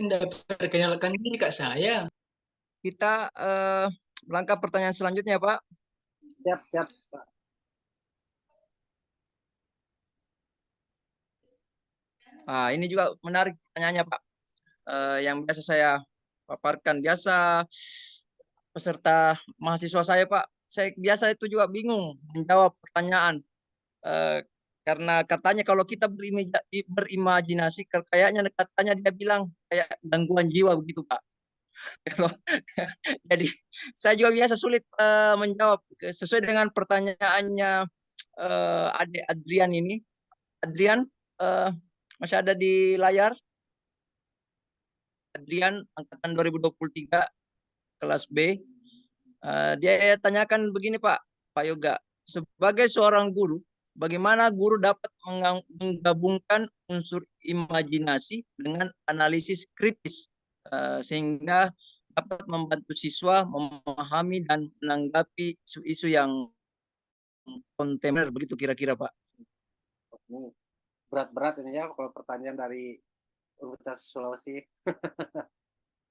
Indah, perkenalkan diri Kak saya. Kita melangkah pertanyaan selanjutnya Pak. Siap, Pak. Nah, ini juga menarik pertanyaannya Pak. Yang biasa saya paparkan, biasa peserta mahasiswa saya Pak saya biasa itu juga bingung menjawab pertanyaan. Eh, karena katanya kalau kita berimajinasi, kayaknya katanya dia bilang kayak gangguan jiwa begitu Pak. Kalau jadi saya juga biasa sulit menjawab sesuai dengan pertanyaannya Adik Adrian ini. Adrian masih ada di layar. Adrian angkatan 2023 kelas B. Dia tanyakan begini Pak Yoga, sebagai seorang guru, bagaimana guru dapat menggabungkan unsur imajinasi dengan analisis kritis sehingga dapat membantu siswa memahami dan menanggapi isu-isu yang kontemporer begitu kira-kira Pak. Ini berat-berat ini ya kalau pertanyaan dari Universitas Sulawesi.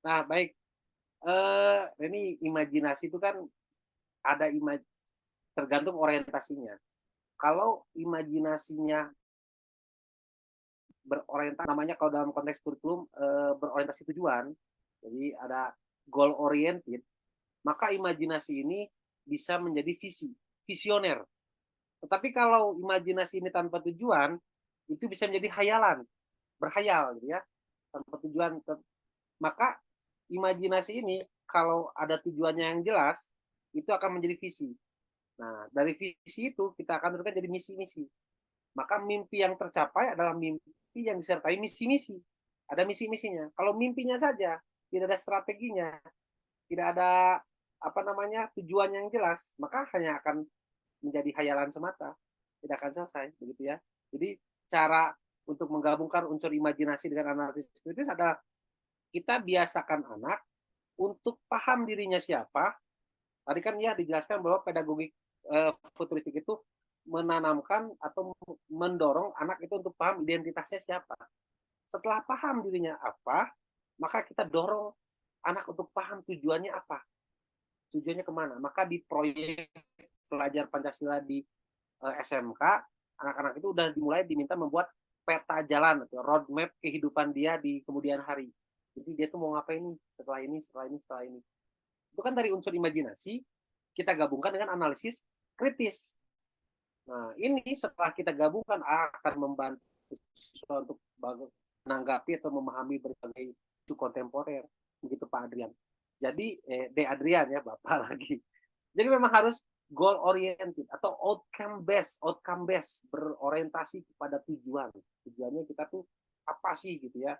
Nah, baik. Ini imajinasi itu kan ada tergantung orientasinya. Kalau imajinasinya berorientasi, namanya kalau dalam konteks kurikulum berorientasi tujuan, jadi ada goal oriented, maka imajinasi ini bisa menjadi visioner. Tetapi kalau imajinasi ini tanpa tujuan, itu bisa menjadi hayalan, berhayal gitu ya, tanpa tujuan. Maka imajinasi ini kalau ada tujuannya yang jelas, itu akan menjadi visi. Nah, dari visi itu kita akan tentukan jadi misi-misi. Maka mimpi yang tercapai adalah mimpi yang disertai misi-misi. Ada misi-misinya. Kalau mimpinya saja, tidak ada strateginya, tidak ada tujuan yang jelas, maka hanya akan menjadi hayalan semata, tidak akan selesai, begitu ya. Jadi cara untuk menggabungkan unsur imajinasi dengan analisis kritis adalah kita biasakan anak untuk paham dirinya siapa. Tadi kan ya dijelaskan bahwa pedagogik futuristik itu menanamkan atau mendorong anak itu untuk paham identitasnya siapa. Setelah paham dirinya apa, maka kita dorong anak untuk paham tujuannya apa. Tujuannya kemana. Maka di proyek pelajar Pancasila di SMK, anak-anak itu udah dimulai diminta membuat peta jalan atau roadmap kehidupan dia di kemudian hari. Jadi dia tuh mau ngapain nih setelah ini, setelah ini, setelah ini. Itu kan dari unsur imajinasi, kita gabungkan dengan analisis kritis. Nah, ini setelah kita gabungkan akan membantu siswa untuk menanggapi atau memahami berbagai isu kontemporer. Begitu Pak Adrian. Jadi, De Adrian ya, Bapak lagi. Jadi memang harus goal oriented atau outcome based berorientasi kepada tujuan. Tujuannya kita tuh apa sih gitu ya.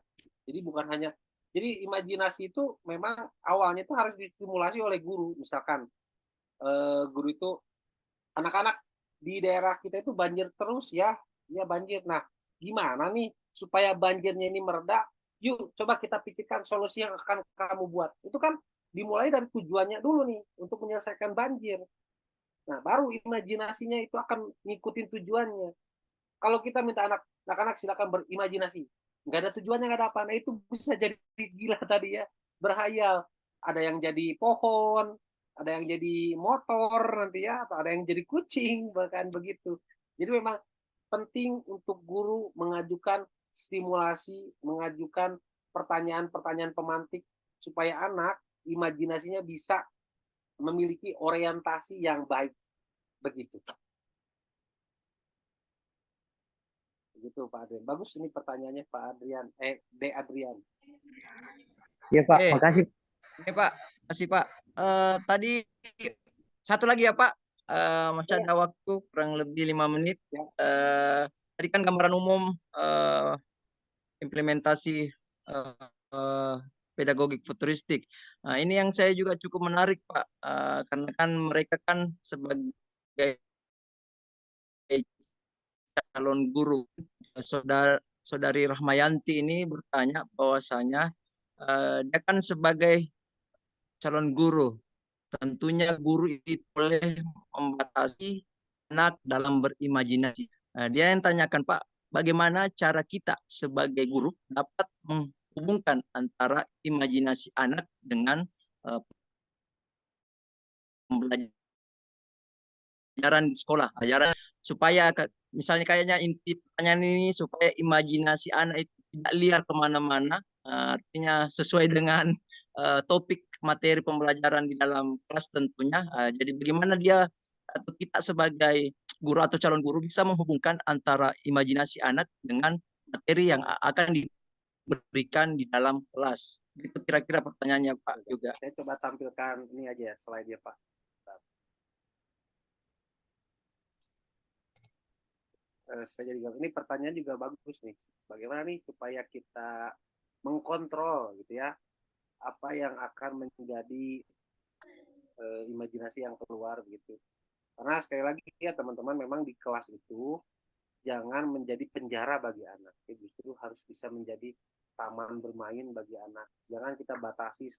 Jadi bukan hanya, jadi imajinasi itu memang awalnya itu harus distimulasi oleh guru. Misalkan guru itu, anak-anak di daerah kita itu banjir terus ya banjir. Nah, gimana nih supaya banjirnya ini mereda? Yuk coba kita pikirkan solusi yang akan kamu buat. Itu kan dimulai dari tujuannya dulu nih untuk menyelesaikan banjir. Nah, baru imajinasinya itu akan ngikutin tujuannya. Kalau kita minta anak-anak silakan berimajinasi, nggak ada tujuannya, nggak ada apa, nah itu bisa jadi gila tadi ya, berhayal. Ada yang jadi pohon, ada yang jadi motor nanti ya, atau ada yang jadi kucing, bahkan begitu. Jadi memang penting untuk guru mengajukan stimulasi, mengajukan pertanyaan-pertanyaan pemantik supaya anak imajinasinya bisa memiliki orientasi yang baik, begitu. Begitu Pak Adrian. Bagus ini pertanyaannya Pak Adrian, De Adrian. Iya Pak, Oke. makasih. Oke Pak, kasih Pak. Tadi satu lagi ya Pak, masih ada waktu kurang lebih 5 menit. Ya. Tadi kan gambaran umum implementasi pedagogik futuristik. Nah, ini yang saya juga cukup menarik Pak, karena kan mereka kan sebagai calon guru, saudari Rahmayanti ini bertanya bahwasanya dia kan sebagai calon guru, tentunya guru itu boleh membatasi anak dalam berimajinasi. Nah, dia yang tanyakan Pak, bagaimana cara kita sebagai guru dapat menghubungkan antara imajinasi anak dengan pembelajaran di sekolah, ajaran supaya misalnya kayaknya inti pertanyaan ini supaya imajinasi anak itu tidak liar kemana-mana, artinya sesuai dengan topik materi pembelajaran di dalam kelas tentunya. Jadi bagaimana dia atau kita sebagai guru atau calon guru bisa menghubungkan antara imajinasi anak dengan materi yang akan diberikan di dalam kelas. Itu kira-kira pertanyaannya Pak juga. Saya coba tampilkan ini aja slide-nya Pak. Supaya jadi ini pertanyaan juga bagus nih. Bagaimana nih supaya kita mengkontrol gitu ya apa yang akan menjadi imajinasi yang keluar gitu. Karena sekali lagi ya teman-teman memang di kelas itu jangan menjadi penjara bagi anak. Justru harus bisa menjadi taman bermain bagi anak. Jangan kita batasi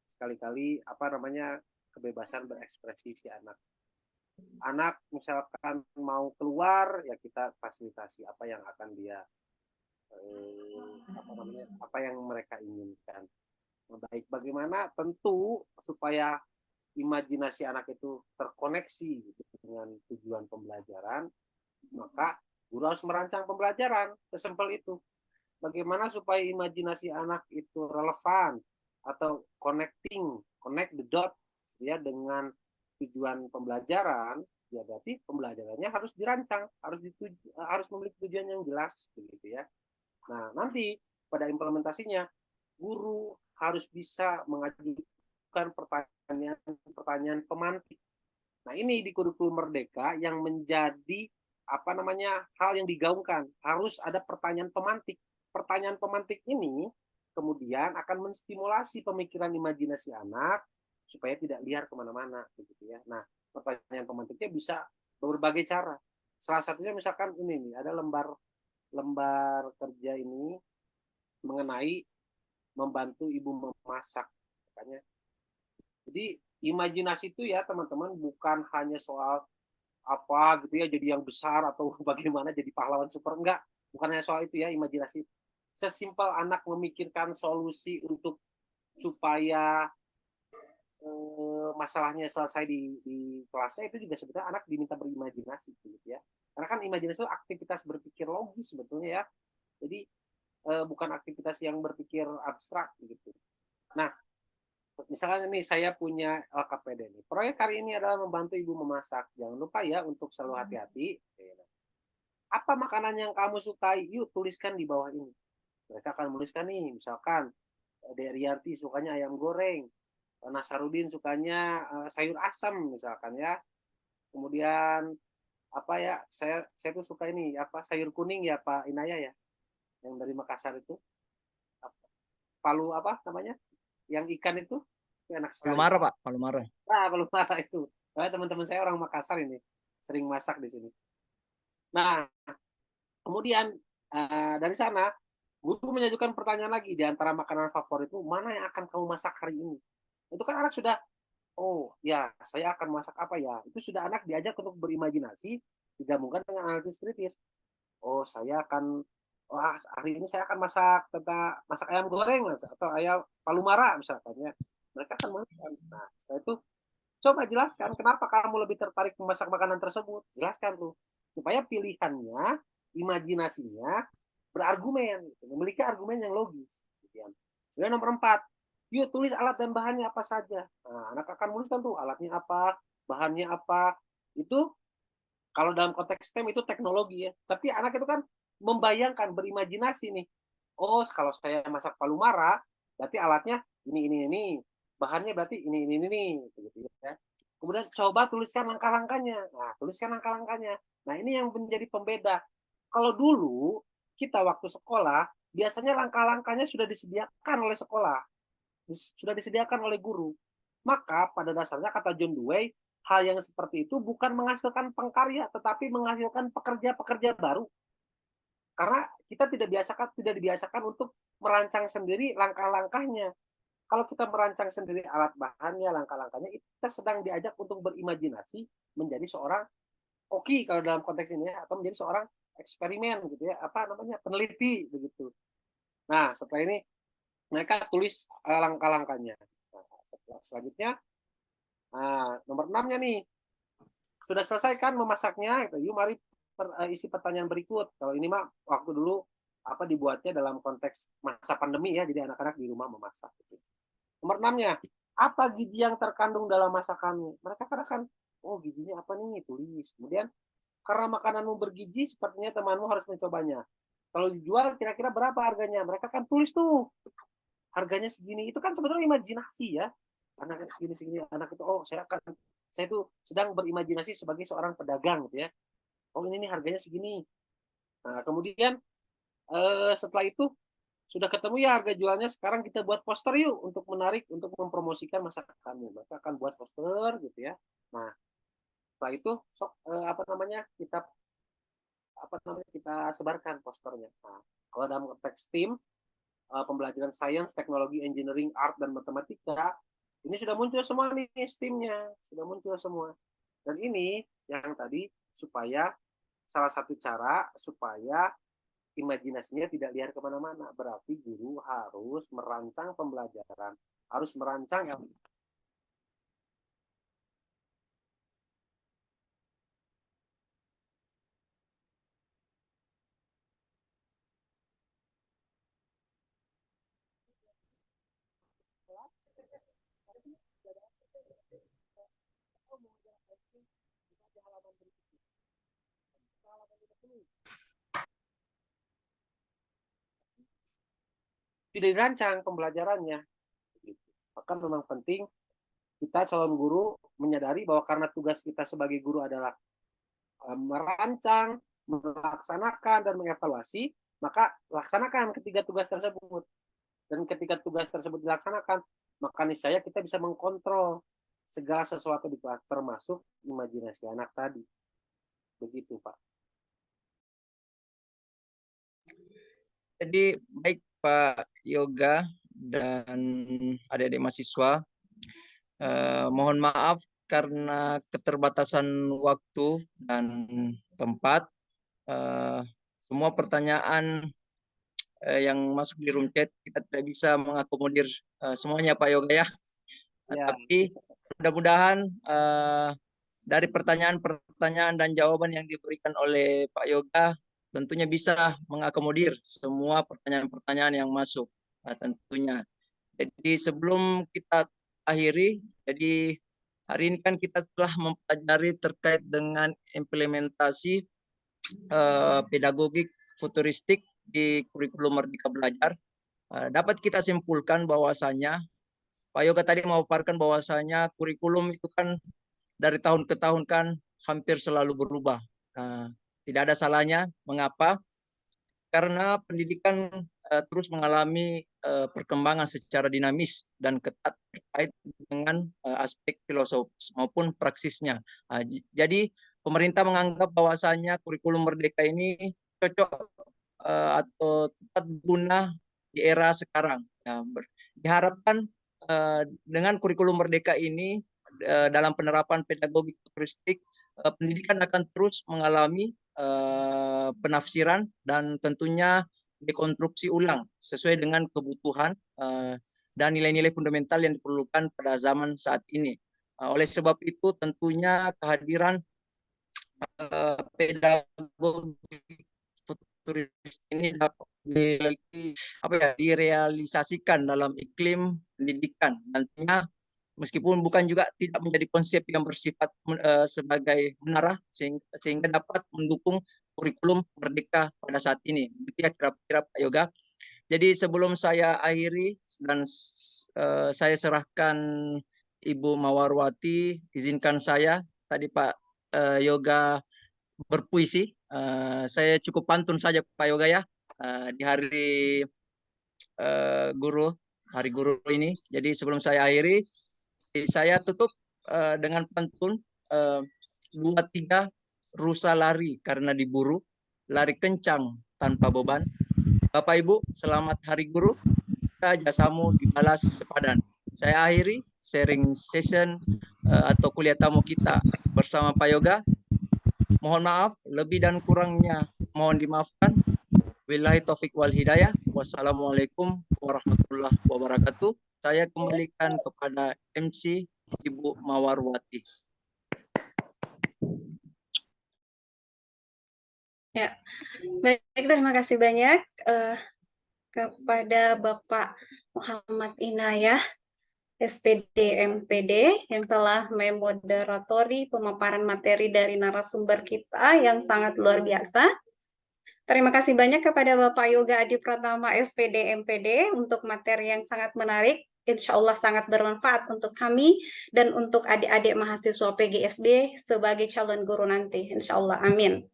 sekali-kali apa namanya kebebasan berekspresi si anak. Anak misalkan mau keluar ya kita fasilitasi apa yang akan dia apa yang mereka inginkan. Baik, bagaimana tentu supaya imajinasi anak itu terkoneksi gitu, dengan tujuan pembelajaran, maka guru harus merancang pembelajaran sesimpel itu. Bagaimana supaya imajinasi anak itu relevan atau connect the dot ya dengan tujuan pembelajaran, ya berarti pembelajarannya harus dirancang, harus memiliki tujuan yang jelas begitu ya. Nah, nanti pada implementasinya guru harus bisa mengajukan pertanyaan pemantik. Nah, ini di kurikulum Merdeka yang menjadi apa namanya hal yang digaungkan, harus ada pertanyaan pemantik. Pertanyaan pemantik ini kemudian akan menstimulasi pemikiran imajinasi anak supaya tidak liar kemana-mana begitu ya. Nah, pertanyaan pemantiknya bisa berbagai cara. Salah satunya misalkan ini nih, ada lembar kerja ini mengenai membantu ibu memasak. Makanya, jadi imajinasi itu ya teman-teman bukan hanya soal apa gitu ya jadi yang besar atau bagaimana jadi pahlawan super, enggak, bukan hanya soal itu ya imajinasi. Sesimpel anak memikirkan solusi untuk supaya masalahnya selesai di kelasnya, itu juga sebetulnya anak diminta berimajinasi gitu ya. Karena kan imajinasi itu aktivitas berpikir logis sebetulnya ya. Jadi bukan aktivitas yang berpikir abstrak gitu. Nah, misalnya nih saya punya LKPD nih. Proyek hari ini adalah membantu ibu memasak. Jangan lupa ya untuk selalu hati-hati. Apa makanan yang kamu sukai? Yuk tuliskan di bawah ini. Mereka akan menuliskan nih, misalkan Deriarti sukanya ayam goreng, Nasarudin sukanya sayur asam misalkan ya. Kemudian apa ya? Saya tuh suka ini apa sayur kuning ya Pak Inaya ya. Yang dari Makassar itu. Palu apa namanya? Yang ikan itu enak sekali. Palu Mara Pak, Palu Mara. Nah, Palu Mara itu. Karena teman-teman saya orang Makassar ini sering masak di sini. Nah, kemudian dari sana guru menyajukan pertanyaan lagi di antara makanan favoritmu mana yang akan kamu masak hari ini. Itu kan anak sudah, oh ya saya akan masak apa ya. Itu sudah anak diajak untuk berimajinasi digabungkan dengan analisis kritis. Oh saya akan, wah hari ini saya akan masak ayam goreng atau ayam palu mara misalkan ya. Mereka akan melihat. Nah setelah itu coba jelaskan kenapa kamu lebih tertarik memasak makanan tersebut. Jelaskan tuh supaya pilihannya, imajinasinya berargumen, memiliki argumen yang logis. Kemudian nomor 4, yuk tulis alat dan bahannya apa saja. Nah, anak akan menuliskan tuh alatnya apa, bahannya apa. Itu kalau dalam konteks STEM itu teknologi ya. Tapi anak itu kan membayangkan, berimajinasi nih. Oh, kalau saya masak palu mara, berarti alatnya ini. Bahannya berarti ini. Gitu ya. Kemudian coba tuliskan langkah-langkahnya. Nah, tuliskan langkah-langkahnya. Nah, ini yang menjadi pembeda. Kalau dulu kita waktu sekolah, biasanya langkah-langkahnya sudah disediakan oleh sekolah, sudah disediakan oleh guru. Maka pada dasarnya kata John Dewey, hal yang seperti itu bukan menghasilkan pengkarya, tetapi menghasilkan pekerja-pekerja baru. Karena kita tidak dibiasakan untuk merancang sendiri langkah-langkahnya. Kalau kita merancang sendiri alat bahannya, langkah-langkahnya, kita sedang diajak untuk berimajinasi menjadi seorang koki kalau dalam konteks ini atau menjadi seorang eksperimen gitu ya, apa namanya, peneliti begitu. Nah, setelah ini mereka tulis langkah-langkahnya. Nah, selanjutnya nomor 6-nya nih. Sudah selesai kan memasaknya? Yuk mari isi pertanyaan berikut. Kalau ini mah waktu dulu dibuatnya dalam konteks masa pandemi ya, jadi anak-anak di rumah memasak. Nomor 6-nya, apa gizi yang terkandung dalam masakannya? Mereka katakan, oh gizinya apa nih? Tulis. Kemudian, karena makananmu bergizi, sepertinya temanmu harus mencobanya. Kalau dijual, kira-kira berapa harganya? Mereka kan tulis tuh, harganya segini. Itu kan sebenarnya imajinasi ya. Anak segini-segini, anak itu, oh saya itu sedang berimajinasi sebagai seorang pedagang gitu ya. Oh ini nih harganya segini. Nah, kemudian setelah itu sudah ketemu ya harga jualnya, sekarang kita buat poster yuk untuk menarik, untuk mempromosikan masakannya. Mereka akan buat poster gitu ya. Nah, setelah itu kita sebarkan posternya. Nah, kalau dalam konteks tim pembelajaran sains, teknologi, engineering, art dan matematika, ini sudah muncul semua nih STEM-nya, sudah muncul semua. Dan ini yang tadi supaya salah satu cara supaya imajinasinya tidak liar kemana-mana. Berarti guru harus merancang pembelajaran, harus merancang yang tidak dirancang pembelajarannya. Maka memang penting kita calon guru menyadari bahwa karena tugas kita sebagai guru adalah merancang, melaksanakan, dan mengevaluasi, maka laksanakan ketiga tugas tersebut. Dan ketika tugas tersebut dilaksanakan, maka niscaya kita bisa mengkontrol segala sesuatu di kelas, termasuk imajinasi anak tadi. Begitu, Pak. Jadi baik Pak Yoga dan adik-adik mahasiswa, mohon maaf karena keterbatasan waktu dan tempat. Semua pertanyaan yang masuk di room chat kita tidak bisa mengakomodir semuanya Pak Yoga ya. Tapi mudah-mudahan dari pertanyaan-pertanyaan dan jawaban yang diberikan oleh Pak Yoga tentunya bisa mengakomodir semua pertanyaan-pertanyaan yang masuk tentunya. Jadi sebelum kita akhiri, jadi hari ini kan kita telah mempelajari terkait dengan implementasi pedagogik futuristik di kurikulum Merdeka Belajar. Dapat kita simpulkan bahwasanya Pak Yoga tadi memaparkan bahwasanya kurikulum itu kan dari tahun ke tahun kan hampir selalu berubah. Tidak ada salahnya. Mengapa? Karena pendidikan terus mengalami perkembangan secara dinamis dan ketat terkait dengan aspek filosofis maupun praksisnya. Jadi pemerintah menganggap bahwasanya kurikulum merdeka ini cocok atau tepat guna di era sekarang. Diharapkan dengan kurikulum merdeka ini dalam penerapan pedagogi futuristik, pendidikan akan terus mengalami penafsiran dan tentunya dekonstruksi ulang sesuai dengan kebutuhan dan nilai-nilai fundamental yang diperlukan pada zaman saat ini. Oleh sebab itu tentunya kehadiran pedagogi futuristik ini dapat direalisasikan dalam iklim pendidikan. Nantinya meskipun bukan juga tidak menjadi konsep yang bersifat sebagai menara sehingga dapat mendukung kurikulum merdeka pada saat ini. Begitu ya kira-kira Pak Yoga. Jadi sebelum saya akhiri dan saya serahkan Ibu Mawarwati, izinkan saya tadi Pak Yoga berpuisi. Saya cukup pantun saja Pak Yoga ya di hari hari guru ini. Jadi sebelum saya akhiri, saya tutup dengan pantun 2-3 rusa lari karena diburu, lari kencang tanpa beban. Bapak Ibu, selamat Hari Guru. Jasamu dibalas sepadan. Saya akhiri sharing session atau kuliah tamu kita bersama Pak Yoga. Mohon maaf, lebih dan kurangnya mohon dimaafkan. Billahi taufik wal hidayah. Wassalamualaikum warahmatullahi wabarakatuh. Saya kembalikan kepada MC Ibu Mawarwati. Baik, terima kasih banyak kepada Bapak Muhammad Inayah, SPD MPD, yang telah memoderatori pemaparan materi dari narasumber kita yang sangat luar biasa. Terima kasih banyak kepada Bapak Yoga Adi Pratama, SPD MPD, untuk materi yang sangat menarik. Insya Allah sangat bermanfaat untuk kami dan untuk adik-adik mahasiswa PGSD sebagai calon guru nanti. Insya Allah, amin.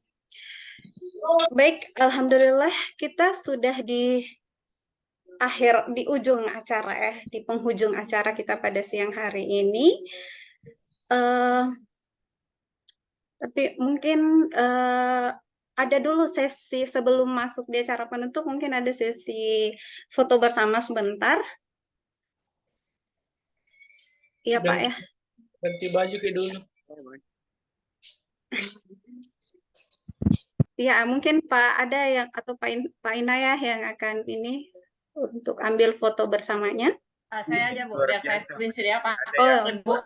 Baik, alhamdulillah kita sudah di ujung acara ya, di penghujung acara kita pada siang hari ini. Tapi mungkin ada dulu sesi sebelum masuk di acara penutup, mungkin ada sesi foto bersama sebentar. Iya Pak ya. Ganti baju ke dulu. Ya, mungkin Pak ada yang atau Pak Inayah yang akan ini untuk ambil foto bersamanya. Saya aja Bu, biar saya screenshot ya Pak. Bu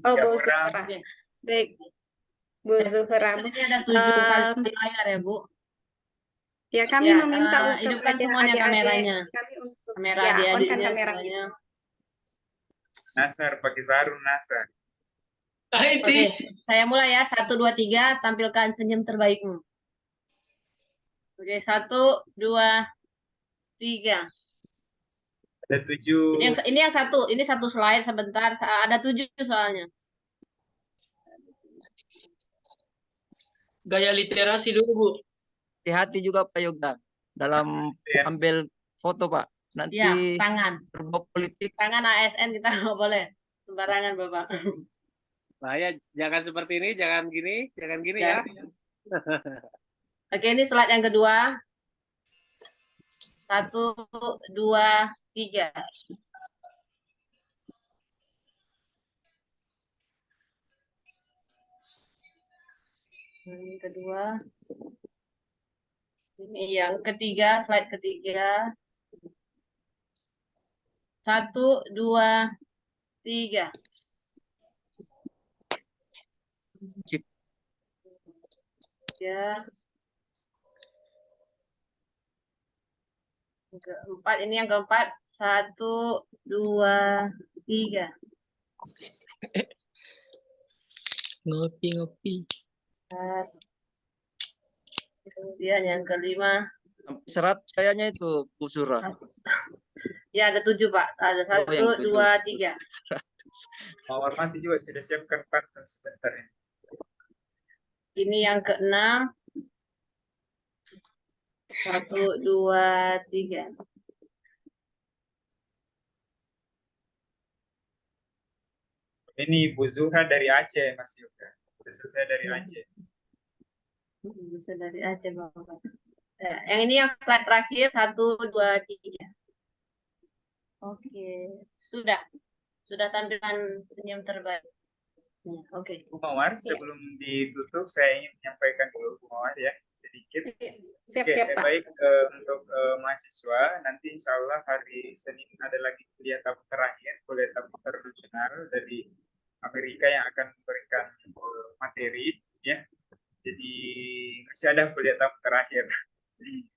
Zuhra. Baik, Bu Zuhra. Ini ada 7 kali layar ya Bu. Ya, kami meminta hidupkan kepada semuanya adik-adik kameranya. kami untuk Kamera ya, adik-adiknya on-kan kameranya. semuanya. Nasar pakai sarung Nasar. Oke, saya mulai ya. 1, 2, 3, tampilkan senyum terbaikmu. Oke, 1, 2, 3. Ada 7. Ini yang satu, ini satu slide sebentar. Ada 7 soalnya. Gaya literasi dulu, Bu. Hati-hati juga Pak Yoga dalam ambil foto Pak. Nanti Ya, tangan. berbau politik. Tangan ASN kita nggak boleh. Sembarangan Bapak. Bahaya, jangan seperti ini, jangan gini ya. Oke, ini slide yang kedua. 1, 2, 3. Ini kedua. Ini yang ketiga, slide ketiga. 1, 2, 3. Cip. Ya. Keempat, ini yang keempat. 1, 2, 3. Ngopi. Kemudian yang kelima. Serat sayanya itu Bu Surah. Ya, ada 7 Pak. Ada 1, 2, 3. Pak Warmati juga sudah siapkan partner sebentar ya. Ini yang ke-6. 1, 2, 3. Ini Bu Zuhra dari Aceh, Mas Yoga. Sudah selesai dari Aceh. Bisa dari Aceh Bapak. Yang ini yang slide terakhir 1, 2, 3. Oke, sudah tampilkan senyum terbaik. Oke. Bu Mawar, sebelum ditutup saya ingin menyampaikan dulu Bu Mawar ya sedikit. Siap-siap Pak. Baik, untuk mahasiswa nanti insya Allah hari Senin ada lagi kuliah tahap terakhir, kuliah tahap internasional dari Amerika yang akan memberikan materi ya. Jadi masih ada kuliah tahap terakhir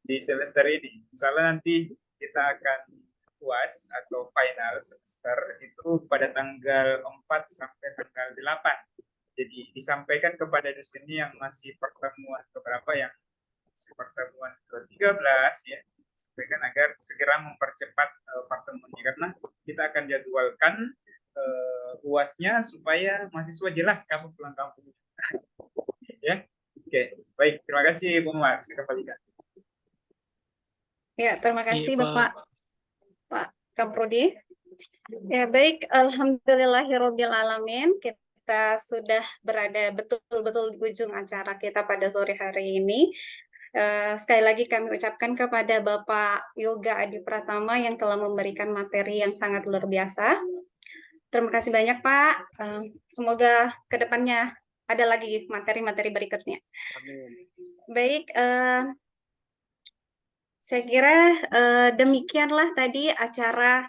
di semester ini. Insya Allah nanti kita akan UAS atau final semester itu pada tanggal 4 sampai tanggal 8. Jadi disampaikan kepada dosen yang masih pertemuan beberapa yang masih pertemuan ke-13 ya, sampaikan agar segera mempercepat pertemuannya karena kita akan jadwalkan UASnya supaya mahasiswa jelas kamu pulang kampung. Ya. Oke, baik. Terima kasih Bu Umar. Saya kembalikan. Ya, terima kasih Bapak Kamprodi. Ya, baik. Alhamdulillahirabbil alamin. Kita sudah berada betul-betul di ujung acara kita pada sore hari ini. Sekali lagi kami ucapkan kepada Bapak Yoga Adi Pratama yang telah memberikan materi yang sangat luar biasa. Terima kasih banyak Pak. Semoga kedepannya ada lagi materi-materi berikutnya. Amin. Baik, saya kira demikianlah tadi acara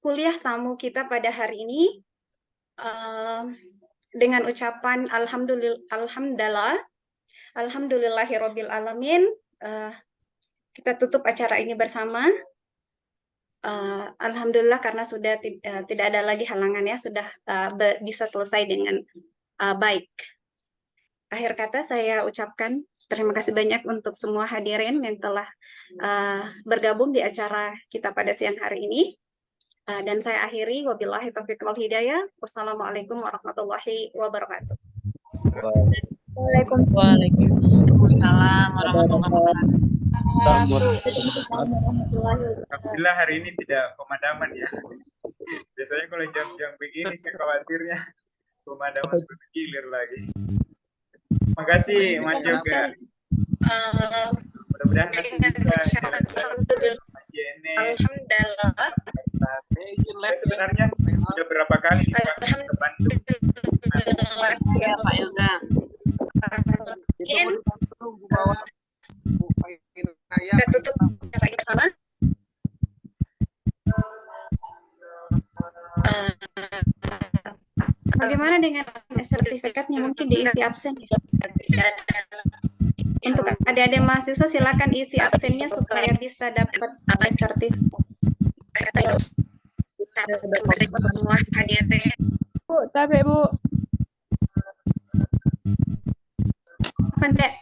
kuliah tamu kita pada hari ini. Dengan ucapan alhamdulillah Alhamdulillahirabbil alamin. Kita tutup acara ini bersama. Alhamdulillah karena sudah tidak ada lagi halangan ya, sudah bisa selesai dengan baik. Akhir kata saya ucapkan terima kasih banyak untuk semua hadirin yang telah bergabung di acara kita pada siang hari ini. Dan saya akhiri, wabillahi taufiq wal hidayah. Wassalamualaikum warahmatullahi wabarakatuh. Waalaikumsalam warahmatullahi Alhamdulillah hari ini tidak pemadaman ya. Biasanya kalau jam-jam begini saya khawatirnya pemadaman bergilir lagi. Makasih Mas Yoga. Mudah-mudahan nanti bisa jalan-jalan Mas Jene. Alhamdulillah. Sebenarnya sudah berapa kali nih Pak ke Bandung? Ya Pak Yoga. Kita tutup acara ini bersama. Bagaimana dengan sertifikatnya? Mungkin diisi absen ya. Untuk adik-adik mahasiswa silakan isi absennya supaya bisa dapat sertifikat. Semua hadirin. Bu, tapi Bu. Pandai.